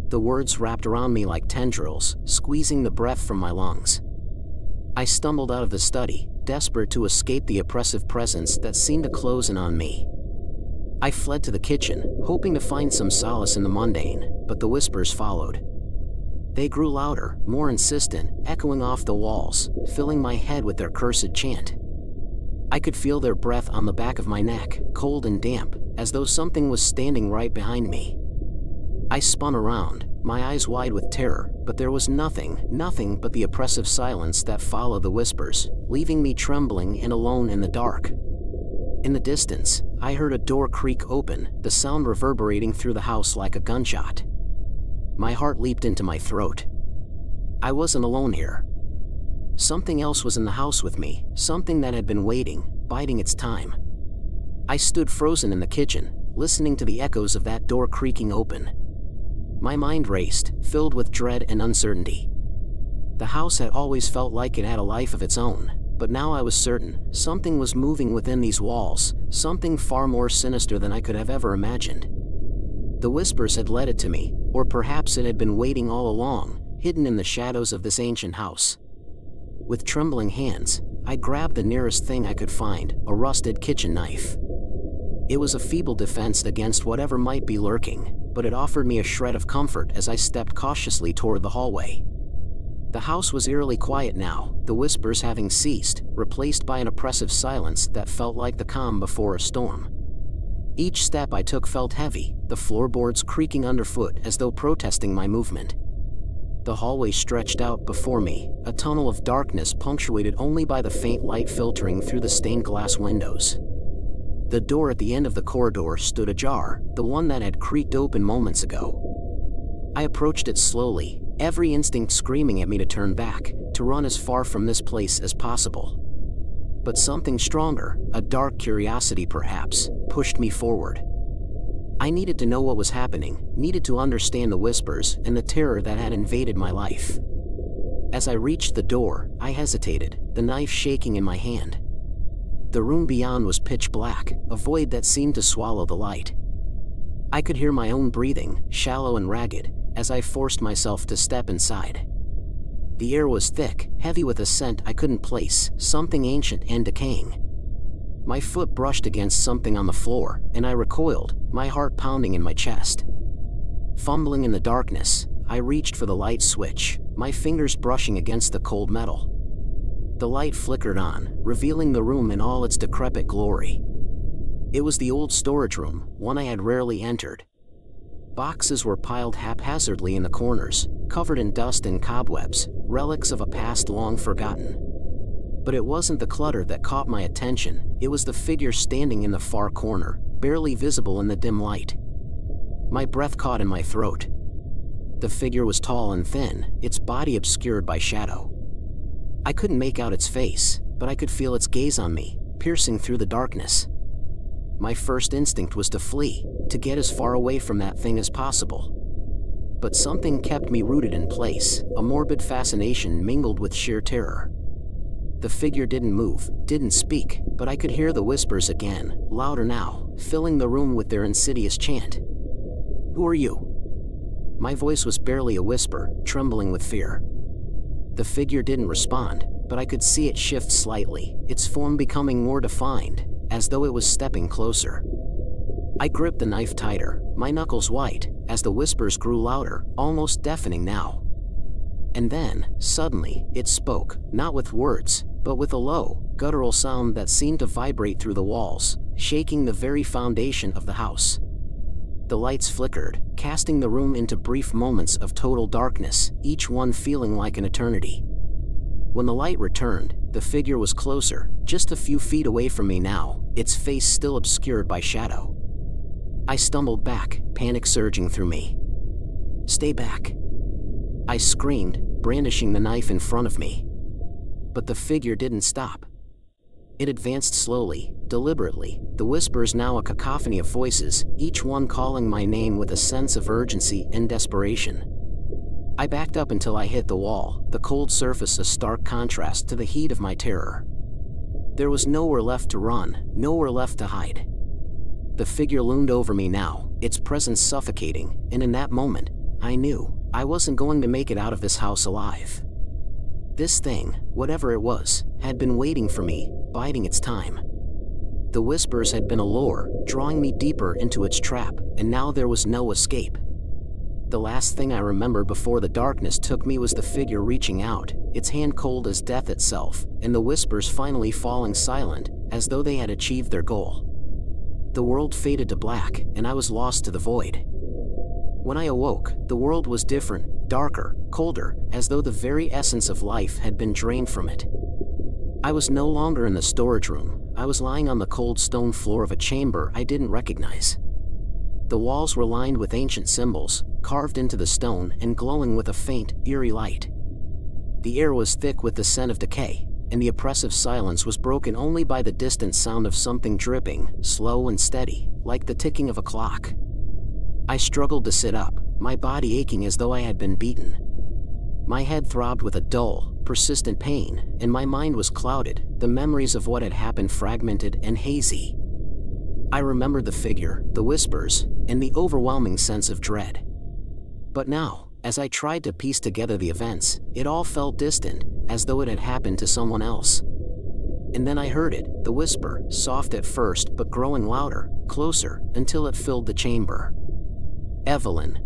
The words wrapped around me like tendrils, squeezing the breath from my lungs. I stumbled out of the study, desperate to escape the oppressive presence that seemed to close in on me. I fled to the kitchen, hoping to find some solace in the mundane, but the whispers followed. They grew louder, more insistent, echoing off the walls, filling my head with their cursed chant. I could feel their breath on the back of my neck, cold and damp, as though something was standing right behind me. I spun around, my eyes wide with terror, but there was nothing but the oppressive silence that followed the whispers, leaving me trembling and alone in the dark. In the distance, I heard a door creak open, the sound reverberating through the house like a gunshot. My heart leaped into my throat. I wasn't alone here. Something else was in the house with me, something that had been waiting, biding its time. I stood frozen in the kitchen, listening to the echoes of that door creaking open. My mind raced, filled with dread and uncertainty. The house had always felt like it had a life of its own, but now I was certain something was moving within these walls, something far more sinister than I could have ever imagined. The whispers had led it to me, or perhaps it had been waiting all along, hidden in the shadows of this ancient house. With trembling hands, I grabbed the nearest thing I could find, a rusted kitchen knife. It was a feeble defense against whatever might be lurking, but it offered me a shred of comfort as I stepped cautiously toward the hallway. The house was eerily quiet now, the whispers having ceased, replaced by an oppressive silence that felt like the calm before a storm. Each step I took felt heavy, the floorboards creaking underfoot as though protesting my movement. The hallway stretched out before me, a tunnel of darkness punctuated only by the faint light filtering through the stained glass windows. The door at the end of the corridor stood ajar, the one that had creaked open moments ago. I approached it slowly, every instinct screaming at me to turn back, to run as far from this place as possible. But something stronger, a dark curiosity perhaps, pushed me forward. I needed to know what was happening, needed to understand the whispers and the terror that had invaded my life. As I reached the door, I hesitated, the knife shaking in my hand. The room beyond was pitch black, a void that seemed to swallow the light. I could hear my own breathing, shallow and ragged, as I forced myself to step inside. The air was thick, heavy with a scent I couldn't place, something ancient and decaying. My foot brushed against something on the floor, and I recoiled, my heart pounding in my chest. Fumbling in the darkness, I reached for the light switch, my fingers brushing against the cold metal. The light flickered on, revealing the room in all its decrepit glory. It was the old storage room, one I had rarely entered. Boxes were piled haphazardly in the corners, covered in dust and cobwebs, relics of a past long forgotten. But it wasn't the clutter that caught my attention, it was the figure standing in the far corner, barely visible in the dim light. My breath caught in my throat. The figure was tall and thin, its body obscured by shadow. I couldn't make out its face, but I could feel its gaze on me, piercing through the darkness. My first instinct was to flee, to get as far away from that thing as possible. But something kept me rooted in place, a morbid fascination mingled with sheer terror. The figure didn't move, didn't speak, but I could hear the whispers again, louder now, filling the room with their insidious chant. "Who are you?" My voice was barely a whisper, trembling with fear. The figure didn't respond, but I could see it shift slightly, its form becoming more defined, as though it was stepping closer. I gripped the knife tighter, my knuckles white, as the whispers grew louder, almost deafening now. And then, suddenly, it spoke, not with words, but with a low, guttural sound that seemed to vibrate through the walls, shaking the very foundation of the house. The lights flickered, casting the room into brief moments of total darkness, each one feeling like an eternity. When the light returned, the figure was closer, just a few feet away from me now, its face still obscured by shadow. I stumbled back, panic surging through me. "Stay back!" I screamed, brandishing the knife in front of me. But the figure didn't stop. It advanced slowly, deliberately, the whispers now a cacophony of voices, each one calling my name with a sense of urgency and desperation. I backed up until I hit the wall, the cold surface a stark contrast to the heat of my terror. There was nowhere left to run, nowhere left to hide. The figure loomed over me now, its presence suffocating, and in that moment, I knew I wasn't going to make it out of this house alive. This thing, whatever it was, had been waiting for me, biding its time. The whispers had been a lure, drawing me deeper into its trap, and now there was no escape. The last thing I remember before the darkness took me was the figure reaching out, its hand cold as death itself, and the whispers finally falling silent, as though they had achieved their goal. The world faded to black, and I was lost to the void. When I awoke, the world was different, darker, colder, as though the very essence of life had been drained from it. I was no longer in the storage room. I was lying on the cold stone floor of a chamber I didn't recognize. The walls were lined with ancient symbols, carved into the stone and glowing with a faint, eerie light. The air was thick with the scent of decay, and the oppressive silence was broken only by the distant sound of something dripping, slow and steady, like the ticking of a clock. I struggled to sit up, my body aching as though I had been beaten. My head throbbed with a dull, persistent pain, and my mind was clouded, the memories of what had happened fragmented and hazy. I remembered the figure, the whispers, and the overwhelming sense of dread. But now, as I tried to piece together the events, it all felt distant, as though it had happened to someone else. And then I heard it, the whisper, soft at first but growing louder, closer, until it filled the chamber. Evelyn.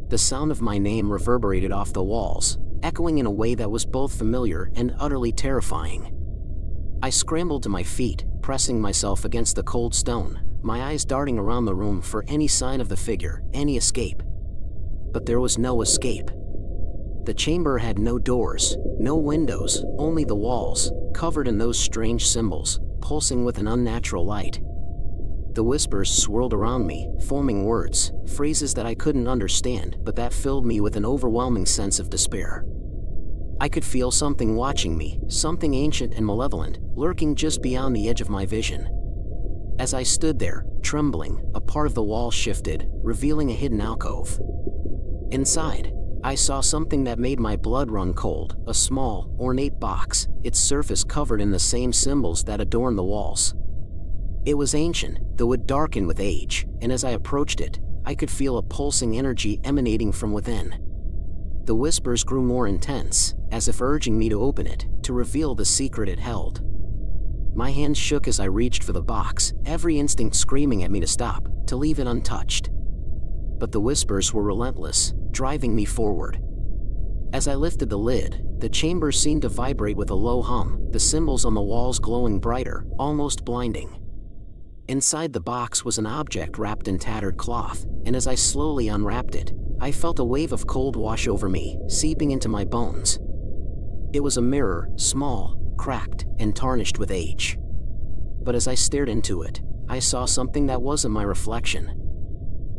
The sound of my name reverberated off the walls, echoing in a way that was both familiar and utterly terrifying. I scrambled to my feet, pressing myself against the cold stone, my eyes darting around the room for any sign of the figure, any escape. But there was no escape. The chamber had no doors, no windows, only the walls, covered in those strange symbols, pulsing with an unnatural light. The whispers swirled around me, forming words, phrases that I couldn't understand, but that filled me with an overwhelming sense of despair. I could feel something watching me, something ancient and malevolent, lurking just beyond the edge of my vision. As I stood there, trembling, a part of the wall shifted, revealing a hidden alcove. Inside, I saw something that made my blood run cold, a small, ornate box, its surface covered in the same symbols that adorned the walls. It was ancient, though it darkened with age, and as I approached it, I could feel a pulsing energy emanating from within. The whispers grew more intense, as if urging me to open it, to reveal the secret it held. My hands shook as I reached for the box, every instinct screaming at me to stop, to leave it untouched. But the whispers were relentless, driving me forward. As I lifted the lid, the chamber seemed to vibrate with a low hum, the symbols on the walls glowing brighter, almost blinding. Inside the box was an object wrapped in tattered cloth, and as I slowly unwrapped it, I felt a wave of cold wash over me, seeping into my bones. It was a mirror, small, cracked, and tarnished with age. But as I stared into it, I saw something that wasn't my reflection.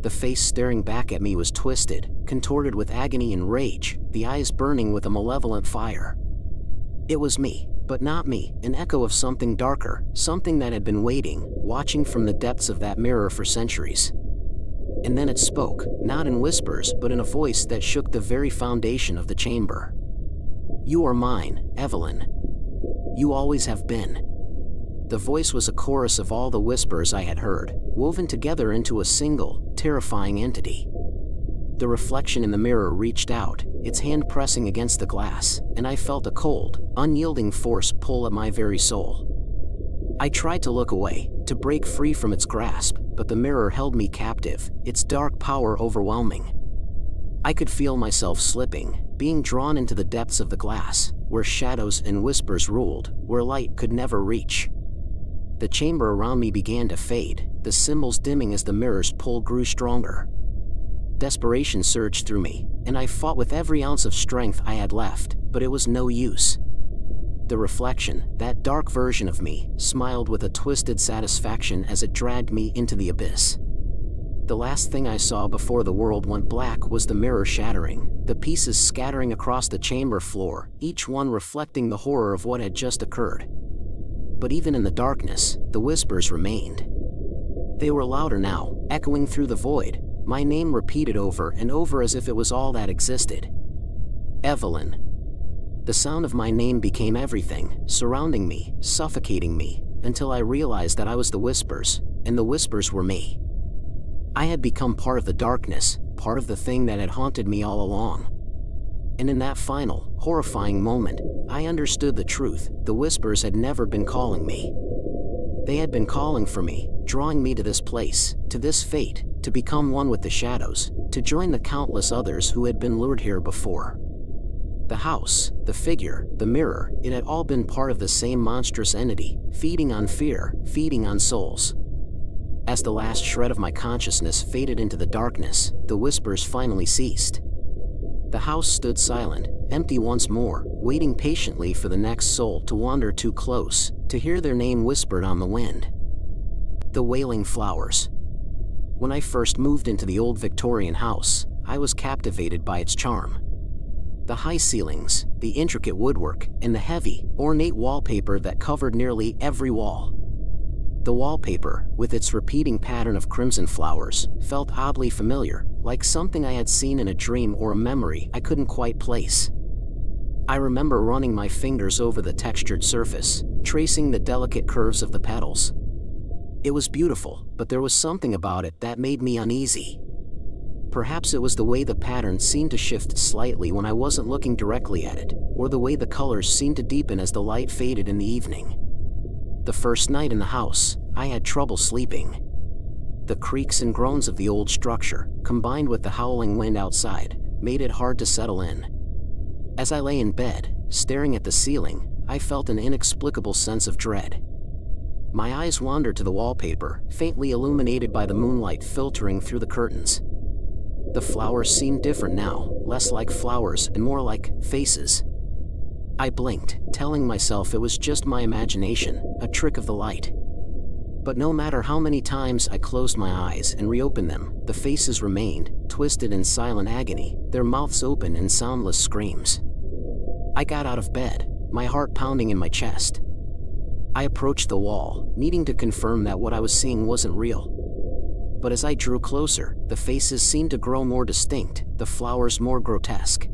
The face staring back at me was twisted, contorted with agony and rage, the eyes burning with a malevolent fire. It was me, but not me, an echo of something darker, something that had been waiting, watching from the depths of that mirror for centuries. And then it spoke, not in whispers but in a voice that shook the very foundation of the chamber. "You are mine, Evelyn. You always have been." The voice was a chorus of all the whispers I had heard, woven together into a single, terrifying entity. The reflection in the mirror reached out, its hand pressing against the glass, and I felt a cold, unyielding force pull at my very soul. I tried to look away, to break free from its grasp, but the mirror held me captive, its dark power overwhelming. I could feel myself slipping, being drawn into the depths of the glass, where shadows and whispers ruled, where light could never reach. The chamber around me began to fade, the symbols dimming as the mirror's pull grew stronger. Desperation surged through me, and I fought with every ounce of strength I had left, but it was no use. The reflection, that dark version of me, smiled with a twisted satisfaction as it dragged me into the abyss. The last thing I saw before the world went black was the mirror shattering, the pieces scattering across the chamber floor, each one reflecting the horror of what had just occurred. But even in the darkness, the whispers remained. They were louder now, echoing through the void, my name repeated over and over as if it was all that existed. Evelyn. The sound of my name became everything, surrounding me, suffocating me, until I realized that I was the whispers, and the whispers were me. I had become part of the darkness, part of the thing that had haunted me all along. And in that final, horrifying moment, I understood the truth. The whispers had never been calling me. They had been calling for me, drawing me to this place, to this fate, to become one with the shadows, to join the countless others who had been lured here before. The house, the figure, the mirror, it had all been part of the same monstrous entity, feeding on fear, feeding on souls. As the last shred of my consciousness faded into the darkness, the whispers finally ceased. The house stood silent, empty once more, waiting patiently for the next soul to wander too close, to hear their name whispered on the wind. The Wailing Flowers. When I first moved into the old Victorian house, I was captivated by its charm. The high ceilings, the intricate woodwork, and the heavy, ornate wallpaper that covered nearly every wall. The wallpaper, with its repeating pattern of crimson flowers, felt oddly familiar, like something I had seen in a dream or a memory I couldn't quite place. I remember running my fingers over the textured surface, tracing the delicate curves of the petals. It was beautiful, but there was something about it that made me uneasy. Perhaps it was the way the pattern seemed to shift slightly when I wasn't looking directly at it, or the way the colors seemed to deepen as the light faded in the evening. The first night in the house, I had trouble sleeping. The creaks and groans of the old structure, combined with the howling wind outside, made it hard to settle in. As I lay in bed, staring at the ceiling, I felt an inexplicable sense of dread. My eyes wandered to the wallpaper, faintly illuminated by the moonlight filtering through the curtains. The flowers seemed different now, less like flowers and more like faces. I blinked, telling myself it was just my imagination, a trick of the light. But no matter how many times I closed my eyes and reopened them, the faces remained, twisted in silent agony, their mouths open in soundless screams. I got out of bed, my heart pounding in my chest. I approached the wall, needing to confirm that what I was seeing wasn't real. But as I drew closer, the faces seemed to grow more distinct, the flowers more grotesque.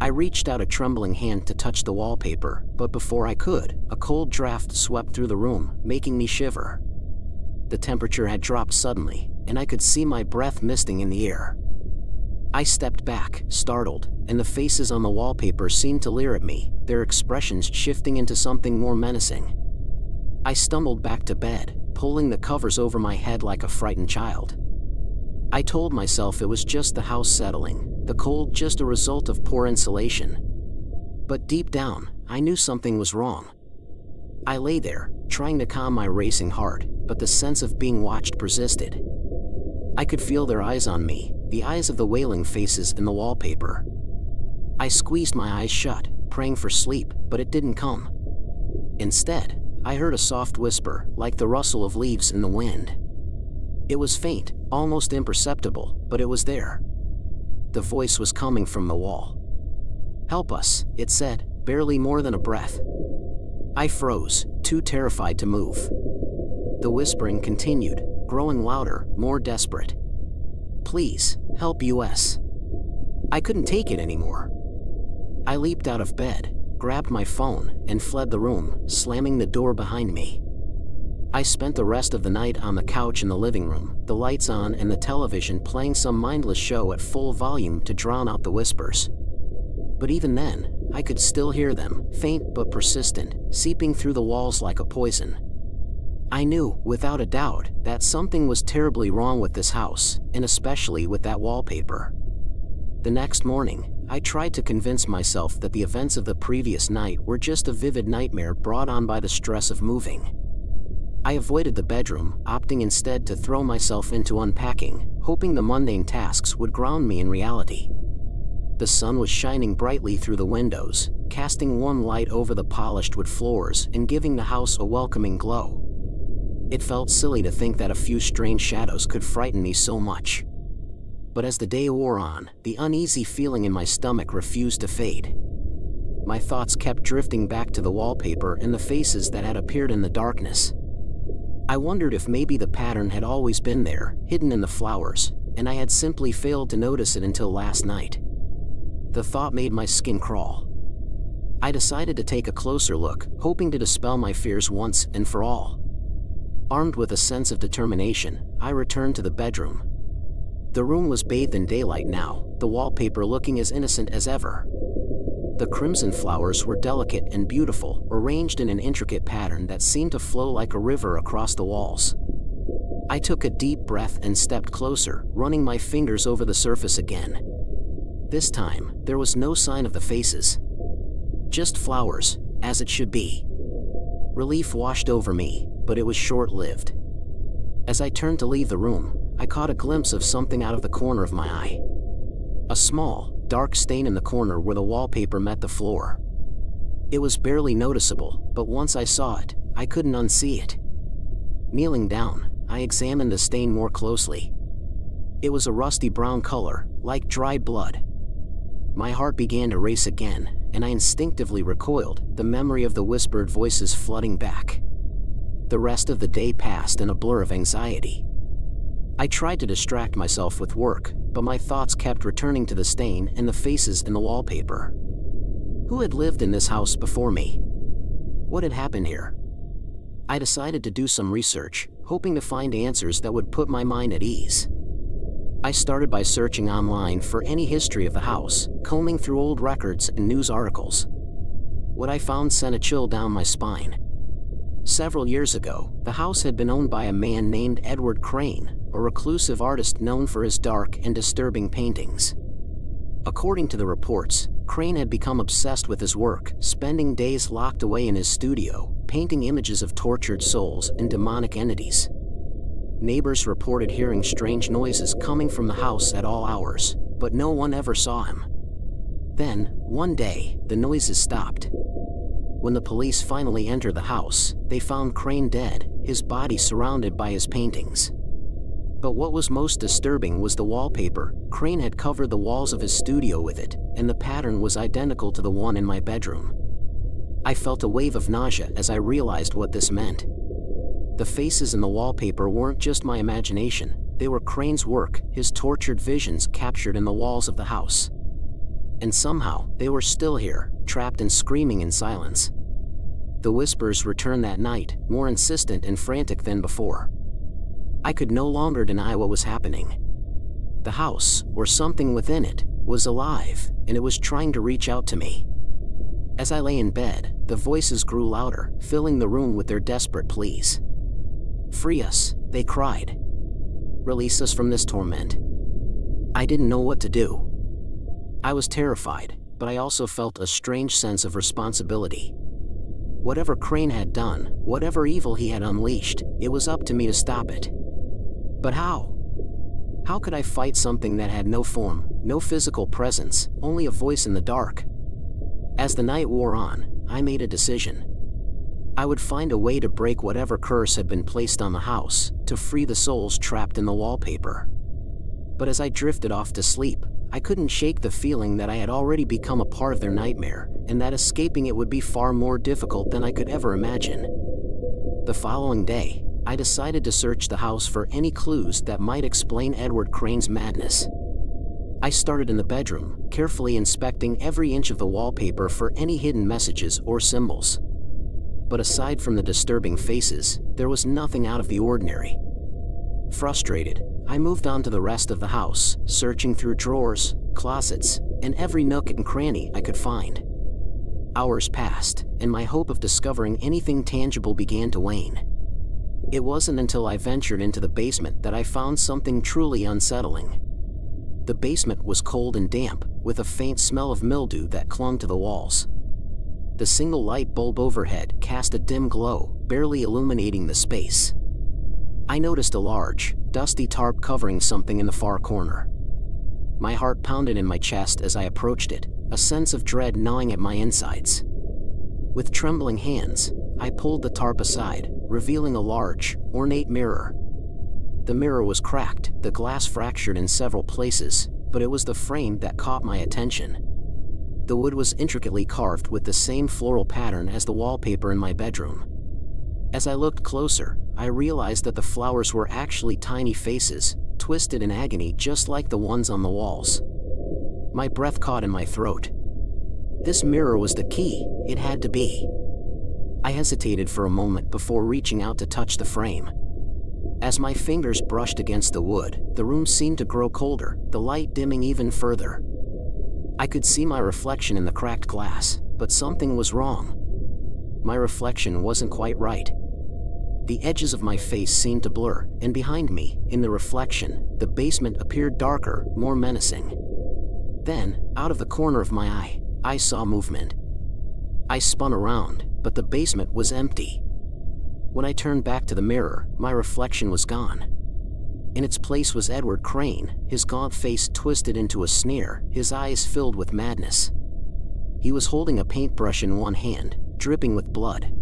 I reached out a trembling hand to touch the wallpaper, but before I could, a cold draft swept through the room, making me shiver. The temperature had dropped suddenly, and I could see my breath misting in the air. I stepped back, startled, and the faces on the wallpaper seemed to leer at me, their expressions shifting into something more menacing. I stumbled back to bed, pulling the covers over my head like a frightened child. I told myself it was just the house settling, the cold just a result of poor insulation. But deep down, I knew something was wrong. I lay there, trying to calm my racing heart, but the sense of being watched persisted. I could feel their eyes on me, the eyes of the wailing faces in the wallpaper. I squeezed my eyes shut, praying for sleep, but it didn't come. Instead, I heard a soft whisper, like the rustle of leaves in the wind. It was faint, almost imperceptible, but it was there. The voice was coming from the wall. "Help us," it said, barely more than a breath. I froze, too terrified to move. The whispering continued, growing louder, more desperate. "Please, help us." I couldn't take it anymore. I leaped out of bed, grabbed my phone, and fled the room, slamming the door behind me. I spent the rest of the night on the couch in the living room, the lights on and the television playing some mindless show at full volume to drown out the whispers. But even then, I could still hear them, faint but persistent, seeping through the walls like a poison. I knew, without a doubt, that something was terribly wrong with this house, and especially with that wallpaper. The next morning, I tried to convince myself that the events of the previous night were just a vivid nightmare brought on by the stress of moving. I avoided the bedroom, opting instead to throw myself into unpacking, hoping the mundane tasks would ground me in reality. The sun was shining brightly through the windows, casting warm light over the polished wood floors and giving the house a welcoming glow. It felt silly to think that a few strange shadows could frighten me so much. But as the day wore on, the uneasy feeling in my stomach refused to fade. My thoughts kept drifting back to the wallpaper and the faces that had appeared in the darkness. I wondered if maybe the pattern had always been there, hidden in the flowers, and I had simply failed to notice it until last night. The thought made my skin crawl. I decided to take a closer look, hoping to dispel my fears once and for all. Armed with a sense of determination, I returned to the bedroom. The room was bathed in daylight now, the wallpaper looking as innocent as ever. The crimson flowers were delicate and beautiful, arranged in an intricate pattern that seemed to flow like a river across the walls. I took a deep breath and stepped closer, running my fingers over the surface again. This time, there was no sign of the faces. Just flowers, as it should be. Relief washed over me, but it was short-lived. As I turned to leave the room, I caught a glimpse of something out of the corner of my eye. A small, dark stain in the corner where the wallpaper met the floor. It was barely noticeable, but once I saw it, I couldn't unsee it. Kneeling down, I examined the stain more closely. It was a rusty brown color, like dried blood. My heart began to race again, and I instinctively recoiled, the memory of the whispered voices flooding back. The rest of the day passed in a blur of anxiety. I tried to distract myself with work, but my thoughts kept returning to the stain and the faces in the wallpaper. Who had lived in this house before me? What had happened here? I decided to do some research, hoping to find answers that would put my mind at ease. I started by searching online for any history of the house, combing through old records and news articles. What I found sent a chill down my spine. Several years ago, the house had been owned by a man named Edward Crane, a reclusive artist known for his dark and disturbing paintings. According to the reports, Crane had become obsessed with his work, spending days locked away in his studio, painting images of tortured souls and demonic entities. Neighbors reported hearing strange noises coming from the house at all hours, but no one ever saw him. Then, one day, the noises stopped. When the police finally entered the house, they found Crane dead, his body surrounded by his paintings. But what was most disturbing was the wallpaper. Crane had covered the walls of his studio with it, and the pattern was identical to the one in my bedroom. I felt a wave of nausea as I realized what this meant. The faces in the wallpaper weren't just my imagination, they were Crane's work, his tortured visions captured in the walls of the house. And somehow, they were still here, trapped and screaming in silence. The whispers returned that night, more insistent and frantic than before. I could no longer deny what was happening. The house, or something within it, was alive, and it was trying to reach out to me. As I lay in bed, the voices grew louder, filling the room with their desperate pleas. "Free us," they cried. "Release us from this torment." I didn't know what to do. I was terrified, but I also felt a strange sense of responsibility. Whatever Crane had done, whatever evil he had unleashed, it was up to me to stop it. But how? How could I fight something that had no form, no physical presence, only a voice in the dark? As the night wore on, I made a decision. I would find a way to break whatever curse had been placed on the house, to free the souls trapped in the wallpaper. But as I drifted off to sleep, I couldn't shake the feeling that I had already become a part of their nightmare, and that escaping it would be far more difficult than I could ever imagine. The following day, I decided to search the house for any clues that might explain Edward Crane's madness. I started in the bedroom, carefully inspecting every inch of the wallpaper for any hidden messages or symbols. But aside from the disturbing faces, there was nothing out of the ordinary. Frustrated, I moved on to the rest of the house, searching through drawers, closets, and every nook and cranny I could find. Hours passed, and my hope of discovering anything tangible began to wane. It wasn't until I ventured into the basement that I found something truly unsettling. The basement was cold and damp, with a faint smell of mildew that clung to the walls. The single light bulb overhead cast a dim glow, barely illuminating the space. I noticed a large, dusty tarp covering something in the far corner. My heart pounded in my chest as I approached it, a sense of dread gnawing at my insides. With trembling hands, I pulled the tarp aside, revealing a large, ornate mirror. The mirror was cracked, the glass fractured in several places, but it was the frame that caught my attention. The wood was intricately carved with the same floral pattern as the wallpaper in my bedroom. As I looked closer, I realized that the flowers were actually tiny faces, twisted in agony just like the ones on the walls. My breath caught in my throat. This mirror was the key, it had to be. I hesitated for a moment before reaching out to touch the frame. As my fingers brushed against the wood, the room seemed to grow colder, the light dimming even further. I could see my reflection in the cracked glass, but something was wrong. My reflection wasn't quite right. The edges of my face seemed to blur, and behind me, in the reflection, the basement appeared darker, more menacing. Then, out of the corner of my eye, I saw movement. I spun around, but the basement was empty. When I turned back to the mirror, my reflection was gone. In its place was Edward Crane, his gaunt face twisted into a sneer, his eyes filled with madness. He was holding a paintbrush in one hand, dripping with blood.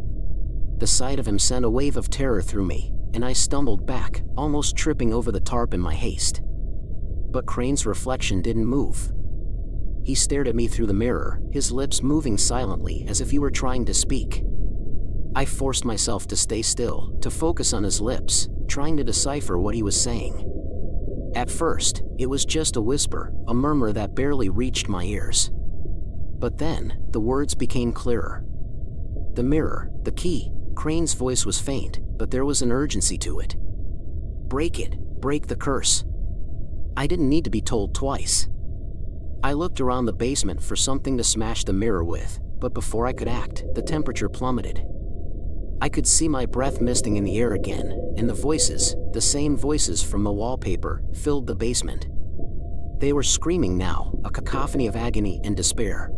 The sight of him sent a wave of terror through me, and I stumbled back, almost tripping over the tarp in my haste. But Crane's reflection didn't move. He stared at me through the mirror, his lips moving silently as if he were trying to speak. I forced myself to stay still, to focus on his lips, trying to decipher what he was saying. At first, it was just a whisper, a murmur that barely reached my ears. But then, the words became clearer. The mirror, the key. Crane's voice was faint, but there was an urgency to it. Break it, break the curse. I didn't need to be told twice. I looked around the basement for something to smash the mirror with, but before I could act, the temperature plummeted. I could see my breath misting in the air again, and the voices, the same voices from the wallpaper, filled the basement. They were screaming now, a cacophony of agony and despair.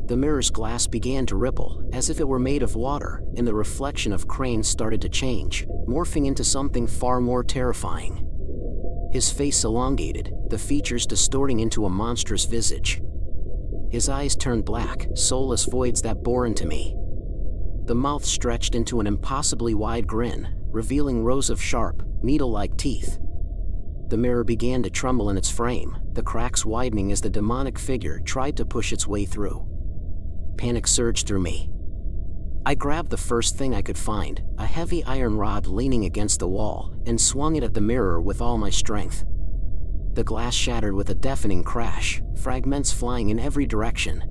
The mirror's glass began to ripple, as if it were made of water, and the reflection of Crane started to change, morphing into something far more terrifying. His face elongated, the features distorting into a monstrous visage. His eyes turned black, soulless voids that bore into me. The mouth stretched into an impossibly wide grin, revealing rows of sharp, needle-like teeth. The mirror began to tremble in its frame, the cracks widening as the demonic figure tried to push its way through. Panic surged through me. I grabbed the first thing I could find, a heavy iron rod leaning against the wall, and swung it at the mirror with all my strength. The glass shattered with a deafening crash, fragments flying in every direction.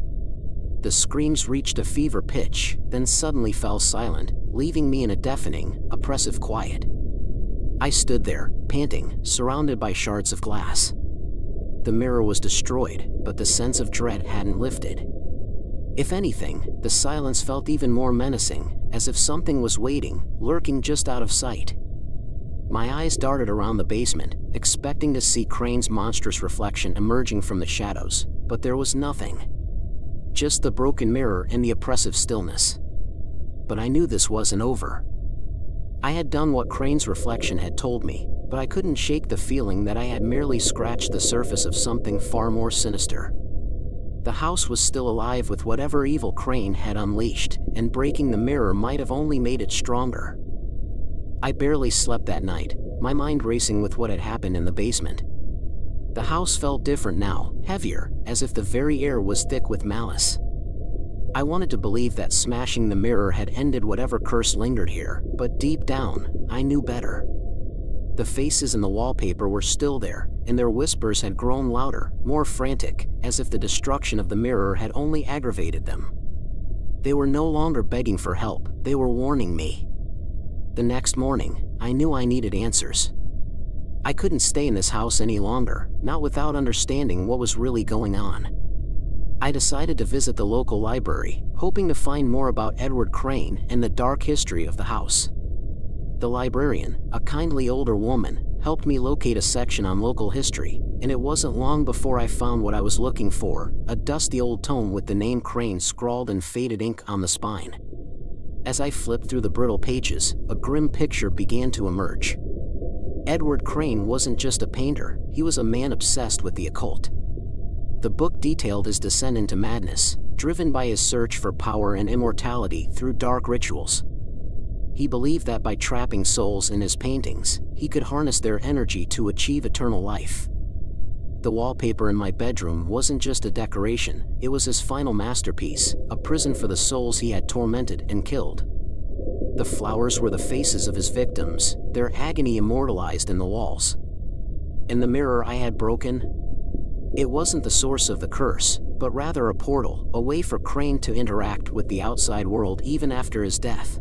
The screams reached a fever pitch, then suddenly fell silent, leaving me in a deafening, oppressive quiet. I stood there, panting, surrounded by shards of glass. The mirror was destroyed, but the sense of dread hadn't lifted. If anything, the silence felt even more menacing, as if something was waiting, lurking just out of sight. My eyes darted around the basement, expecting to see Crane's monstrous reflection emerging from the shadows, but there was nothing. Just the broken mirror and the oppressive stillness. But I knew this wasn't over. I had done what Crane's reflection had told me, but I couldn't shake the feeling that I had merely scratched the surface of something far more sinister. The house was still alive with whatever evil Crane had unleashed, and breaking the mirror might have only made it stronger. I barely slept that night, my mind racing with what had happened in the basement. The house felt different now, heavier, as if the very air was thick with malice. I wanted to believe that smashing the mirror had ended whatever curse lingered here, but deep down, I knew better. The faces in the wallpaper were still there, and their whispers had grown louder, more frantic, as if the destruction of the mirror had only aggravated them. They were no longer begging for help, they were warning me. The next morning, I knew I needed answers. I couldn't stay in this house any longer, not without understanding what was really going on. I decided to visit the local library, hoping to find more about Edward Crane and the dark history of the house. The librarian, a kindly older woman, helped me locate a section on local history, and it wasn't long before I found what I was looking for, a dusty old tome with the name Crane scrawled in faded ink on the spine. As I flipped through the brittle pages, a grim picture began to emerge. Edward Crane wasn't just a painter, he was a man obsessed with the occult. The book detailed his descent into madness, driven by his search for power and immortality through dark rituals. He believed that by trapping souls in his paintings, he could harness their energy to achieve eternal life. The wallpaper in my bedroom wasn't just a decoration, it was his final masterpiece, a prison for the souls he had tormented and killed. The flowers were the faces of his victims, their agony immortalized in the walls. And the mirror I had broken? It wasn't the source of the curse, but rather a portal, a way for Crane to interact with the outside world even after his death.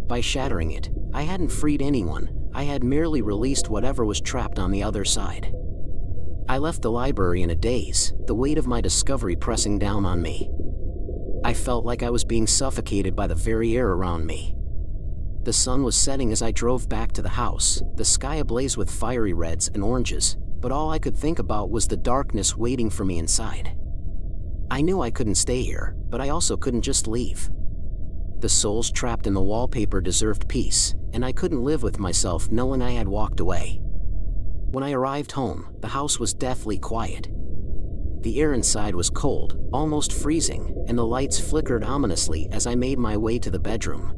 By shattering it, I hadn't freed anyone, I had merely released whatever was trapped on the other side. I left the library in a daze, the weight of my discovery pressing down on me. I felt like I was being suffocated by the very air around me. The sun was setting as I drove back to the house, the sky ablaze with fiery reds and oranges, but all I could think about was the darkness waiting for me inside. I knew I couldn't stay here, but I also couldn't just leave. The souls trapped in the wallpaper deserved peace, and I couldn't live with myself knowing I had walked away. When I arrived home, the house was deathly quiet. The air inside was cold, almost freezing, and the lights flickered ominously as I made my way to the bedroom.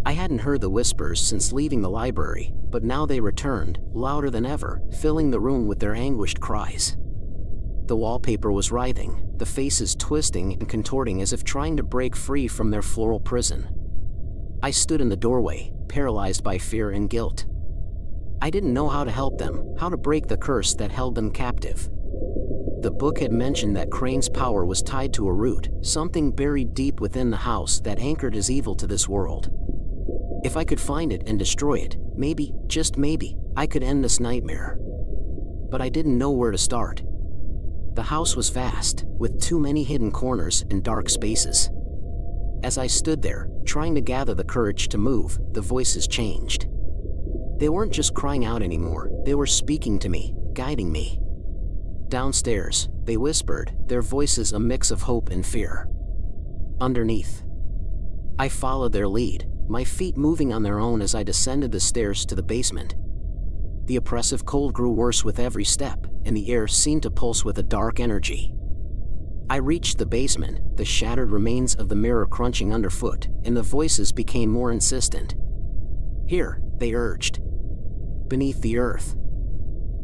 I hadn't heard the whispers since leaving the library, but now they returned, louder than ever, filling the room with their anguished cries. The wallpaper was writhing, the faces twisting and contorting as if trying to break free from their floral prison. I stood in the doorway, paralyzed by fear and guilt. I didn't know how to help them, how to break the curse that held them captive. The book had mentioned that Crane's power was tied to a root, something buried deep within the house that anchored his evil to this world. If I could find it and destroy it, maybe, just maybe, I could end this nightmare. But I didn't know where to start. The house was vast, with too many hidden corners and dark spaces. As I stood there, trying to gather the courage to move, the voices changed. They weren't just crying out anymore, they were speaking to me, guiding me. Downstairs, they whispered, their voices a mix of hope and fear. Underneath. I followed their lead, my feet moving on their own as I descended the stairs to the basement. The oppressive cold grew worse with every step, and the air seemed to pulse with a dark energy. I reached the basement, the shattered remains of the mirror crunching underfoot, and the voices became more insistent. Here, they urged. Beneath the earth.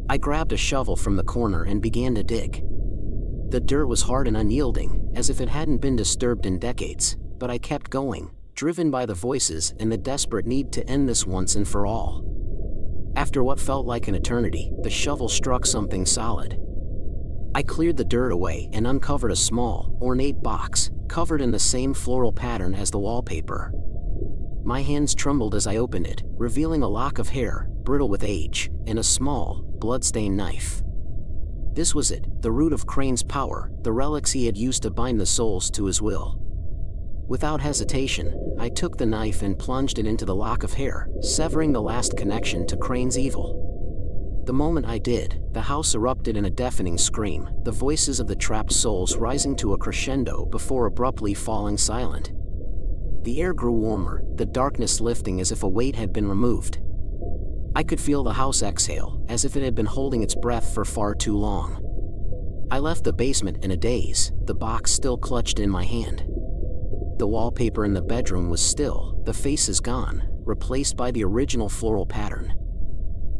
I grabbed a shovel from the corner and began to dig. The dirt was hard and unyielding, as if it hadn't been disturbed in decades, but I kept going, driven by the voices and the desperate need to end this once and for all. After what felt like an eternity, the shovel struck something solid. I cleared the dirt away and uncovered a small, ornate box, covered in the same floral pattern as the wallpaper. My hands trembled as I opened it, revealing a lock of hair, brittle with age, and a small, blood-stained knife. This was it, the root of Crane's power, the relics he had used to bind the souls to his will. Without hesitation, I took the knife and plunged it into the lock of hair, severing the last connection to Crane's evil. The moment I did, the house erupted in a deafening scream, the voices of the trapped souls rising to a crescendo before abruptly falling silent. The air grew warmer, the darkness lifting as if a weight had been removed. I could feel the house exhale, as if it had been holding its breath for far too long. I left the basement in a daze, the box still clutched in my hand. The wallpaper in the bedroom was still, the faces gone, replaced by the original floral pattern.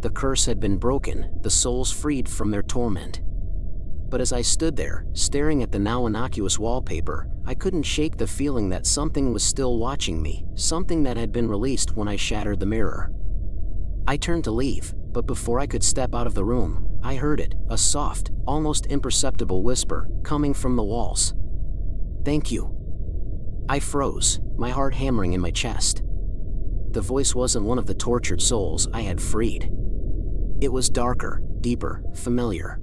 The curse had been broken, the souls freed from their torment. But as I stood there, staring at the now innocuous wallpaper, I couldn't shake the feeling that something was still watching me, something that had been released when I shattered the mirror. I turned to leave, but before I could step out of the room, I heard it, a soft, almost imperceptible whisper, coming from the walls. "Thank you." I froze, my heart hammering in my chest. The voice wasn't one of the tortured souls I had freed. It was darker, deeper, familiar.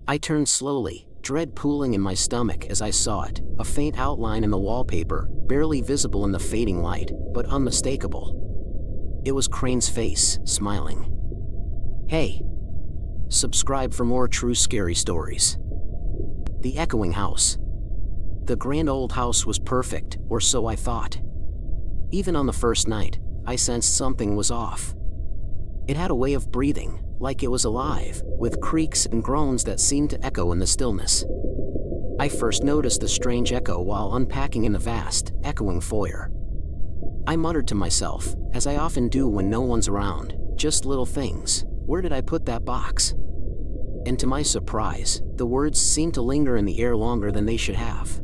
I turned slowly, dread pooling in my stomach as I saw it, a faint outline in the wallpaper, barely visible in the fading light, but unmistakable. It was Crane's face, smiling. "Hey! Subscribe for more true scary stories." The echoing house. The grand old house was perfect, or so I thought. Even on the first night, I sensed something was off. It had a way of breathing, like it was alive, with creaks and groans that seemed to echo in the stillness. I first noticed the strange echo while unpacking in the vast, echoing foyer. I muttered to myself, as I often do when no one's around, just little things. Where did I put that box? And to my surprise, the words seemed to linger in the air longer than they should have.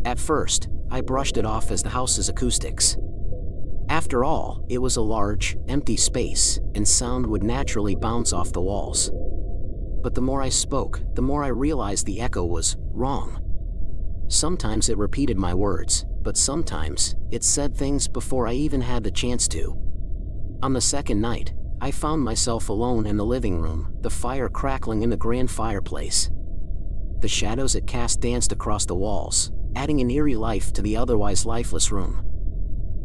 At first, I brushed it off as the house's acoustics. After all, it was a large, empty space, and sound would naturally bounce off the walls. But the more I spoke, the more I realized the echo was wrong. Sometimes it repeated my words, but sometimes it said things before I even had the chance to. On the second night, I found myself alone in the living room, the fire crackling in the grand fireplace. The shadows it cast danced across the walls, adding an eerie life to the otherwise lifeless room.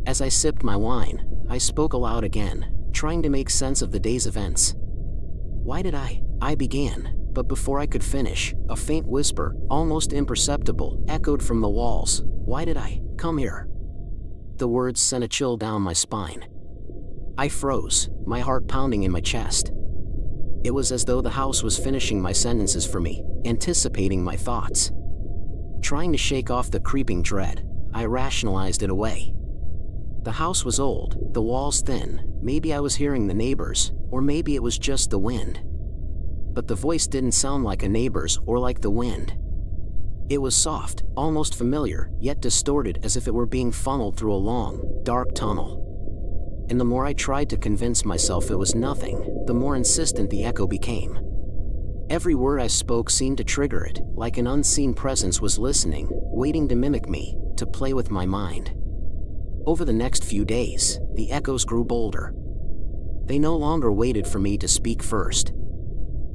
As I sipped my wine, I spoke aloud again, trying to make sense of the day's events. Why did I began, but before I could finish, a faint whisper, almost imperceptible, echoed from the walls. Why did I come here? The words sent a chill down my spine. I froze, my heart pounding in my chest. It was as though the house was finishing my sentences for me, anticipating my thoughts. Trying to shake off the creeping dread, I rationalized it away. The house was old, the walls thin, maybe I was hearing the neighbors, or maybe it was just the wind. But the voice didn't sound like a neighbor's or like the wind. It was soft, almost familiar, yet distorted as if it were being funneled through a long, dark tunnel. And the more I tried to convince myself it was nothing, the more insistent the echo became. Every word I spoke seemed to trigger it, like an unseen presence was listening, waiting to mimic me, to play with my mind. Over the next few days, the echoes grew bolder. They no longer waited for me to speak first.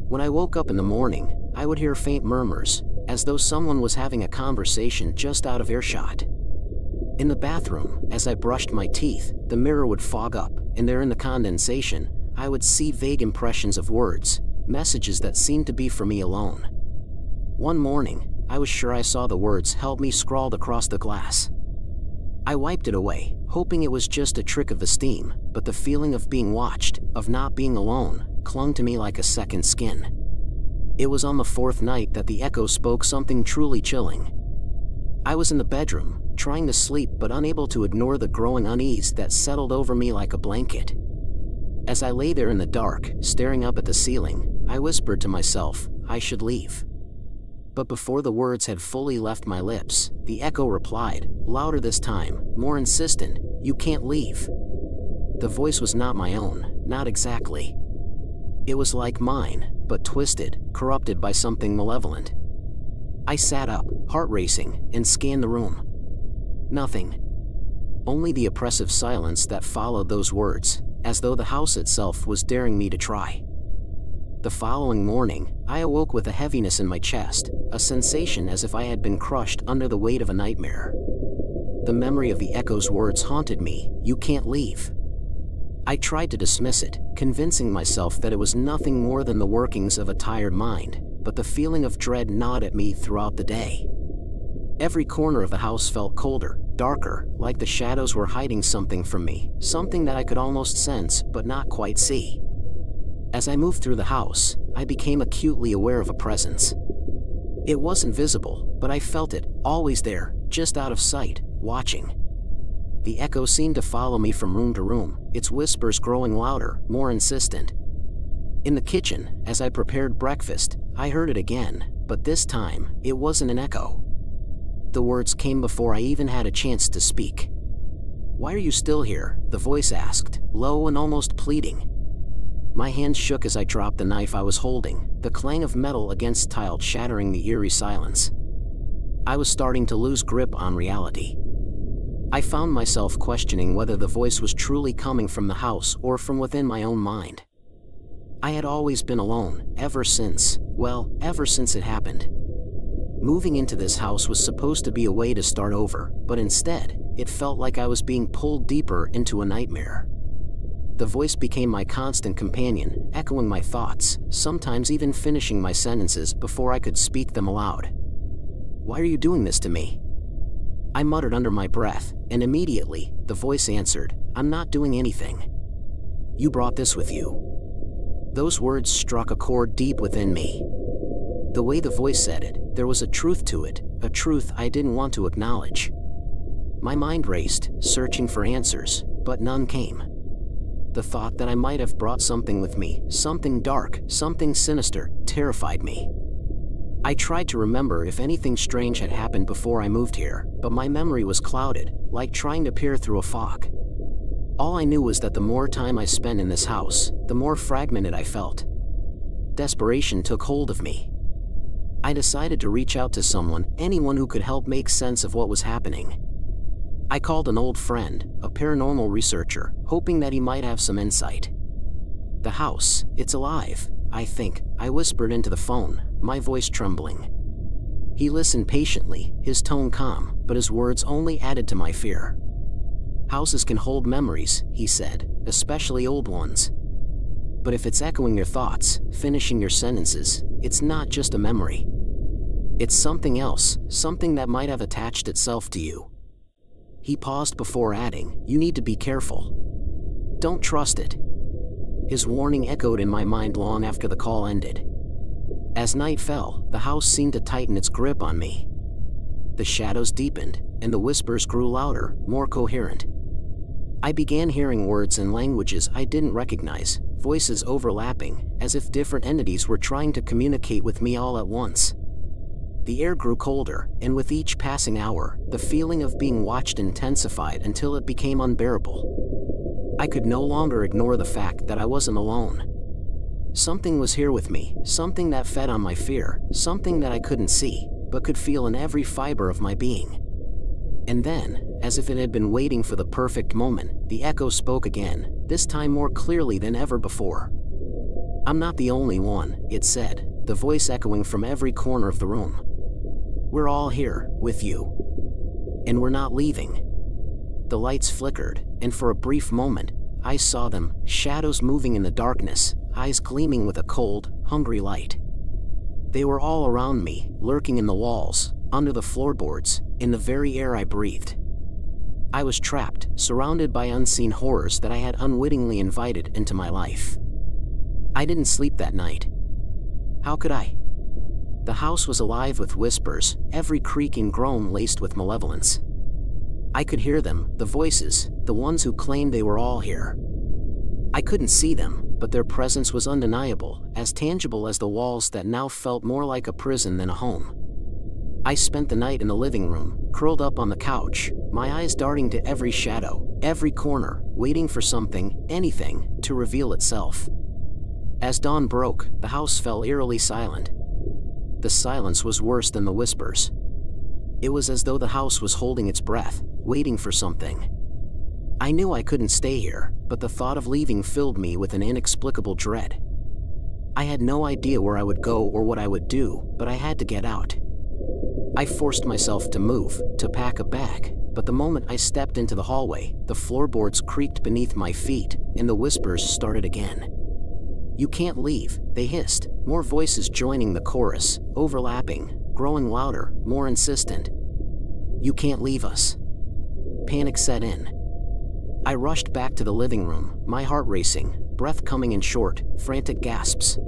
When I woke up in the morning, I would hear faint murmurs, as though someone was having a conversation just out of earshot. In the bathroom, as I brushed my teeth, the mirror would fog up, and there in the condensation, I would see vague impressions of words, messages that seemed to be for me alone. One morning, I was sure I saw the words "help me" scrawled across the glass. I wiped it away, hoping it was just a trick of the steam, but the feeling of being watched, of not being alone, clung to me like a second skin. It was on the fourth night that the echo spoke something truly chilling. I was in the bedroom, trying to sleep but unable to ignore the growing unease that settled over me like a blanket. As I lay there in the dark, staring up at the ceiling, I whispered to myself, I should leave. But before the words had fully left my lips, the echo replied, louder this time, more insistent, you can't leave. The voice was not my own, not exactly. It was like mine, but twisted, corrupted by something malevolent. I sat up, heart racing, and scanned the room. Nothing. Only the oppressive silence that followed those words, as though the house itself was daring me to try. The following morning, I awoke with a heaviness in my chest, a sensation as if I had been crushed under the weight of a nightmare. The memory of the echo's words haunted me, you can't leave. I tried to dismiss it, convincing myself that it was nothing more than the workings of a tired mind, but the feeling of dread gnawed at me throughout the day. Every corner of the house felt colder, darker, like the shadows were hiding something from me, something that I could almost sense but not quite see. As I moved through the house, I became acutely aware of a presence. It wasn't visible, but I felt it, always there, just out of sight, watching. The echo seemed to follow me from room to room, its whispers growing louder, more insistent. In the kitchen, as I prepared breakfast, I heard it again, but this time, it wasn't an echo. The words came before I even had a chance to speak. Why are you still here? The voice asked, low and almost pleading. My hands shook as I dropped the knife I was holding, the clang of metal against tile shattering the eerie silence. I was starting to lose grip on reality. I found myself questioning whether the voice was truly coming from the house or from within my own mind. I had always been alone, ever since it happened. Moving into this house was supposed to be a way to start over, but instead, it felt like I was being pulled deeper into a nightmare. The voice became my constant companion, echoing my thoughts, sometimes even finishing my sentences before I could speak them aloud. Why are you doing this to me? I muttered under my breath, and immediately, the voice answered, I'm not doing anything. You brought this with you. Those words struck a chord deep within me. The way the voice said it, there was a truth to it, a truth I didn't want to acknowledge. My mind raced, searching for answers, but none came. The thought that I might have brought something with me, something dark, something sinister, terrified me. I tried to remember if anything strange had happened before I moved here, but my memory was clouded, like trying to peer through a fog. All I knew was that the more time I spent in this house, the more fragmented I felt. Desperation took hold of me. I decided to reach out to someone, anyone who could help make sense of what was happening. I called an old friend, a paranormal researcher, hoping that he might have some insight. "The house, it's alive, I think," I whispered into the phone, my voice trembling. He listened patiently, his tone calm, but his words only added to my fear. "Houses can hold memories," he said, "especially old ones. But if it's echoing your thoughts, finishing your sentences, it's not just a memory. It's something else, something that might have attached itself to you." He paused before adding, "You need to be careful. Don't trust it." His warning echoed in my mind long after the call ended. As night fell, the house seemed to tighten its grip on me. The shadows deepened, and the whispers grew louder, more coherent. I began hearing words and languages I didn't recognize, voices overlapping, as if different entities were trying to communicate with me all at once. The air grew colder, and with each passing hour, the feeling of being watched intensified until it became unbearable. I could no longer ignore the fact that I wasn't alone. Something was here with me, something that fed on my fear, something that I couldn't see, but could feel in every fiber of my being. And then, as if it had been waiting for the perfect moment, the echo spoke again, this time more clearly than ever before. "I'm not the only one," it said, the voice echoing from every corner of the room. "We're all here, with you. And we're not leaving." The lights flickered, and for a brief moment, I saw them, shadows moving in the darkness, eyes gleaming with a cold, hungry light. They were all around me, lurking in the walls, under the floorboards, in the very air I breathed. I was trapped, surrounded by unseen horrors that I had unwittingly invited into my life. I didn't sleep that night. How could I? The house was alive with whispers, every creaking groan laced with malevolence. I could hear them, the voices, the ones who claimed they were all here. I couldn't see them, but their presence was undeniable, as tangible as the walls that now felt more like a prison than a home. I spent the night in the living room, curled up on the couch, my eyes darting to every shadow, every corner, waiting for something, anything, to reveal itself. As dawn broke, the house fell eerily silent. The silence was worse than the whispers. It was as though the house was holding its breath, waiting for something. I knew I couldn't stay here, but the thought of leaving filled me with an inexplicable dread. I had no idea where I would go or what I would do, but I had to get out. I forced myself to move, to pack a bag, but the moment I stepped into the hallway, the floorboards creaked beneath my feet, and the whispers started again. "You can't leave," they hissed, more voices joining the chorus, overlapping, growing louder, more insistent. "You can't leave us." Panic set in. I rushed back to the living room, my heart racing, breath coming in short, frantic gasps.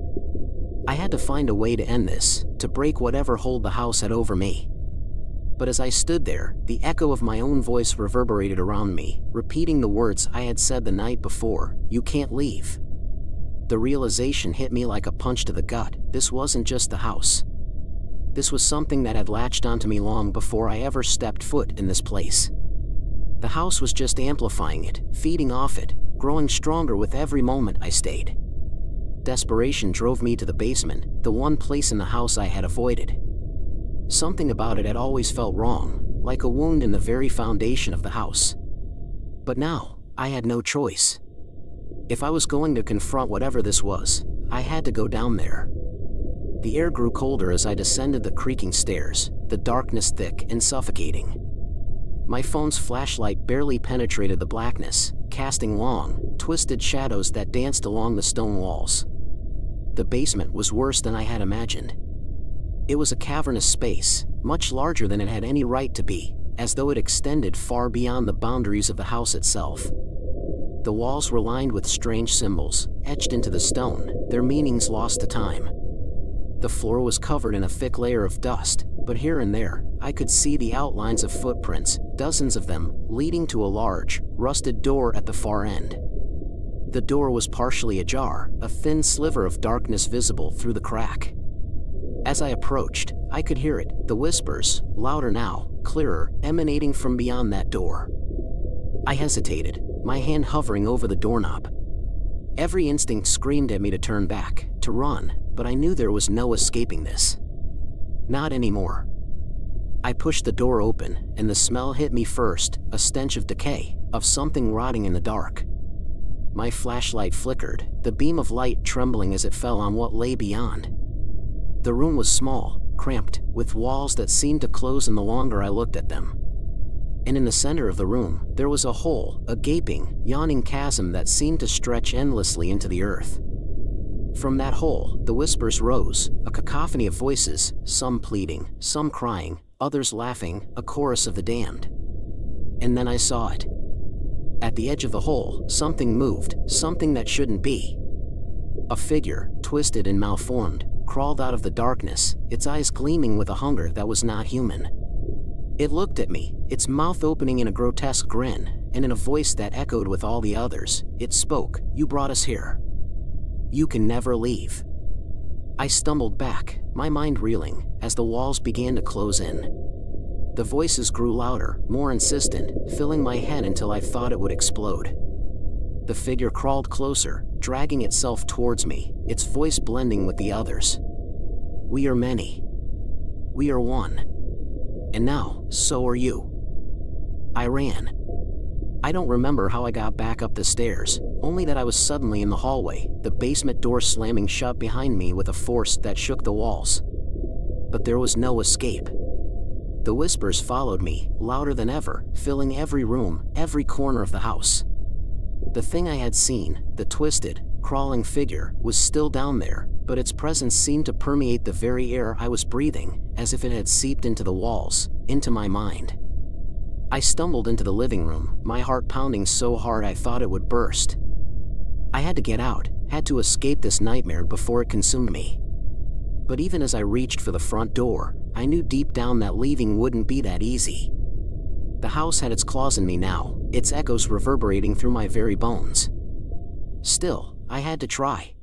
I had to find a way to end this, to break whatever hold the house had over me. But as I stood there, the echo of my own voice reverberated around me, repeating the words I had said the night before, "You can't leave." The realization hit me like a punch to the gut. This wasn't just the house. This was something that had latched onto me long before I ever stepped foot in this place. The house was just amplifying it, feeding off it, growing stronger with every moment I stayed. Desperation drove me to the basement, the one place in the house I had avoided. Something about it had always felt wrong, like a wound in the very foundation of the house. But now, I had no choice. If I was going to confront whatever this was, I had to go down there. The air grew colder as I descended the creaking stairs, the darkness thick and suffocating. My phone's flashlight barely penetrated the blackness, casting long, twisted shadows that danced along the stone walls. The basement was worse than I had imagined. It was a cavernous space, much larger than it had any right to be, as though it extended far beyond the boundaries of the house itself. The walls were lined with strange symbols, etched into the stone, their meanings lost to time. The floor was covered in a thick layer of dust, but here and there, I could see the outlines of footprints, dozens of them, leading to a large, rusted door at the far end. The door was partially ajar, a thin sliver of darkness visible through the crack. As I approached, I could hear it, the whispers, louder now, clearer, emanating from beyond that door. I hesitated, my hand hovering over the doorknob. Every instinct screamed at me to turn back, to run, but I knew there was no escaping this. Not anymore. I pushed the door open, and the smell hit me first, a stench of decay, of something rotting in the dark. My flashlight flickered, the beam of light trembling as it fell on what lay beyond. The room was small, cramped, with walls that seemed to close in the longer I looked at them. And in the center of the room, there was a hole, a gaping, yawning chasm that seemed to stretch endlessly into the earth. From that hole, the whispers rose, a cacophony of voices, some pleading, some crying, others laughing, a chorus of the damned. And then I saw it. At the edge of the hole, something moved, something that shouldn't be. A figure, twisted and malformed, crawled out of the darkness, its eyes gleaming with a hunger that was not human. It looked at me, its mouth opening in a grotesque grin, and in a voice that echoed with all the others, it spoke, "You brought us here. You can never leave." I stumbled back, my mind reeling, as the walls began to close in. The voices grew louder, more insistent, filling my head until I thought it would explode. The figure crawled closer, dragging itself towards me, its voice blending with the others. "We are many. We are one. And now, so are you." I ran. I don't remember how I got back up the stairs, only that I was suddenly in the hallway, the basement door slamming shut behind me with a force that shook the walls. But there was no escape. The whispers followed me, louder than ever, filling every room, every corner of the house. The thing I had seen, the twisted, crawling figure, was still down there, but its presence seemed to permeate the very air I was breathing, as if it had seeped into the walls, into my mind. I stumbled into the living room, my heart pounding so hard I thought it would burst. I had to get out, had to escape this nightmare before it consumed me. But even as I reached for the front door, I knew deep down that leaving wouldn't be that easy. The house had its claws in me now, its echoes reverberating through my very bones. Still, I had to try.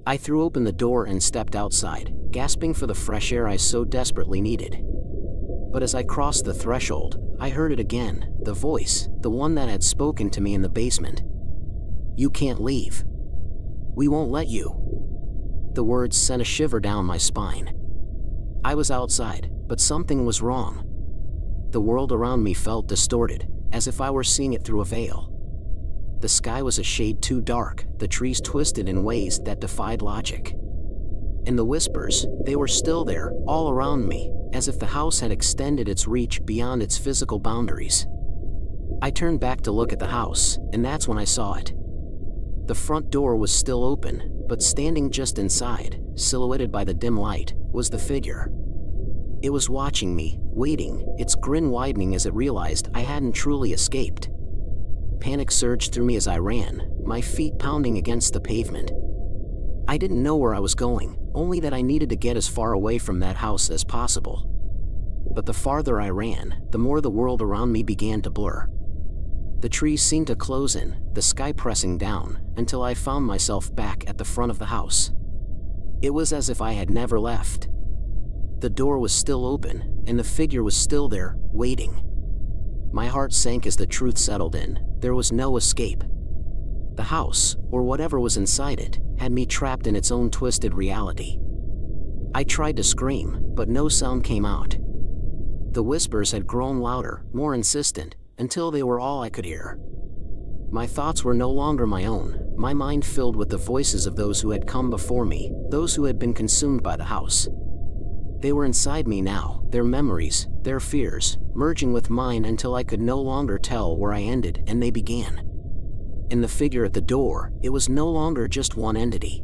I threw open the door and stepped outside, gasping for the fresh air I so desperately needed. But as I crossed the threshold, I heard it again, the voice, the one that had spoken to me in the basement. "You can't leave. We won't let you." The words sent a shiver down my spine. I was outside, but something was wrong. The world around me felt distorted, as if I were seeing it through a veil. The sky was a shade too dark, the trees twisted in ways that defied logic. And the whispers, they were still there, all around me, as if the house had extended its reach beyond its physical boundaries. I turned back to look at the house, and that's when I saw it. The front door was still open, but standing just inside, silhouetted by the dim light, was the figure. It was watching me, waiting, its grin widening as it realized I hadn't truly escaped. Panic surged through me as I ran, my feet pounding against the pavement. I didn't know where I was going, only that I needed to get as far away from that house as possible. But the farther I ran, the more the world around me began to blur. The trees seemed to close in, the sky pressing down, until I found myself back at the front of the house. It was as if I had never left. The door was still open, and the figure was still there, waiting. My heart sank as the truth settled in. There was no escape. The house, or whatever was inside it, had me trapped in its own twisted reality. I tried to scream, but no sound came out. The whispers had grown louder, more insistent, until they were all I could hear. My thoughts were no longer my own, my mind filled with the voices of those who had come before me, those who had been consumed by the house. They were inside me now, their memories, their fears, merging with mine until I could no longer tell where I ended and they began. In the figure at the door, it was no longer just one entity.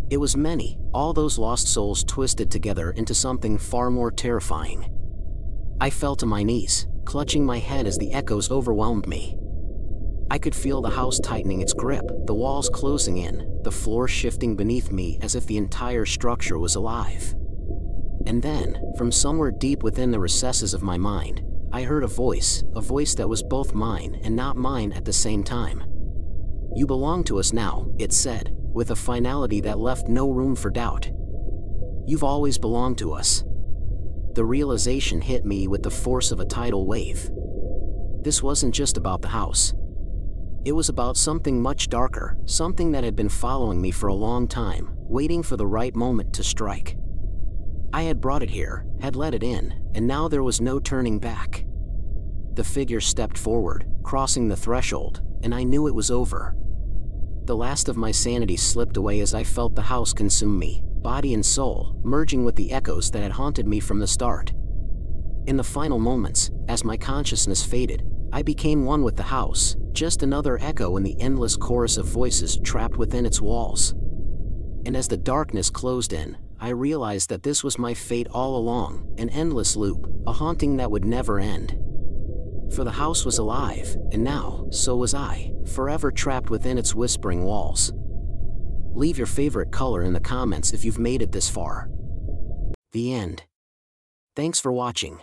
It was many, all those lost souls twisted together into something far more terrifying. I fell to my knees, clutching my head as the echoes overwhelmed me. I could feel the house tightening its grip, the walls closing in, the floor shifting beneath me as if the entire structure was alive. And then, from somewhere deep within the recesses of my mind, I heard a voice that was both mine and not mine at the same time. "You belong to us now," it said, with a finality that left no room for doubt. "You've always belonged to us." The realization hit me with the force of a tidal wave. This wasn't just about the house. It was about something much darker, something that had been following me for a long time, waiting for the right moment to strike. I had brought it here, had let it in, and now there was no turning back. The figure stepped forward, crossing the threshold, and I knew it was over. The last of my sanity slipped away as I felt the house consume me, body and soul, merging with the echoes that had haunted me from the start. In the final moments, as my consciousness faded, I became one with the house, just another echo in the endless chorus of voices trapped within its walls. And as the darkness closed in, I realized that this was my fate all along, an endless loop, a haunting that would never end. For the house was alive, and now, so was I, forever trapped within its whispering walls. Leave your favorite color in the comments if you've made it this far. The end. Thanks for watching.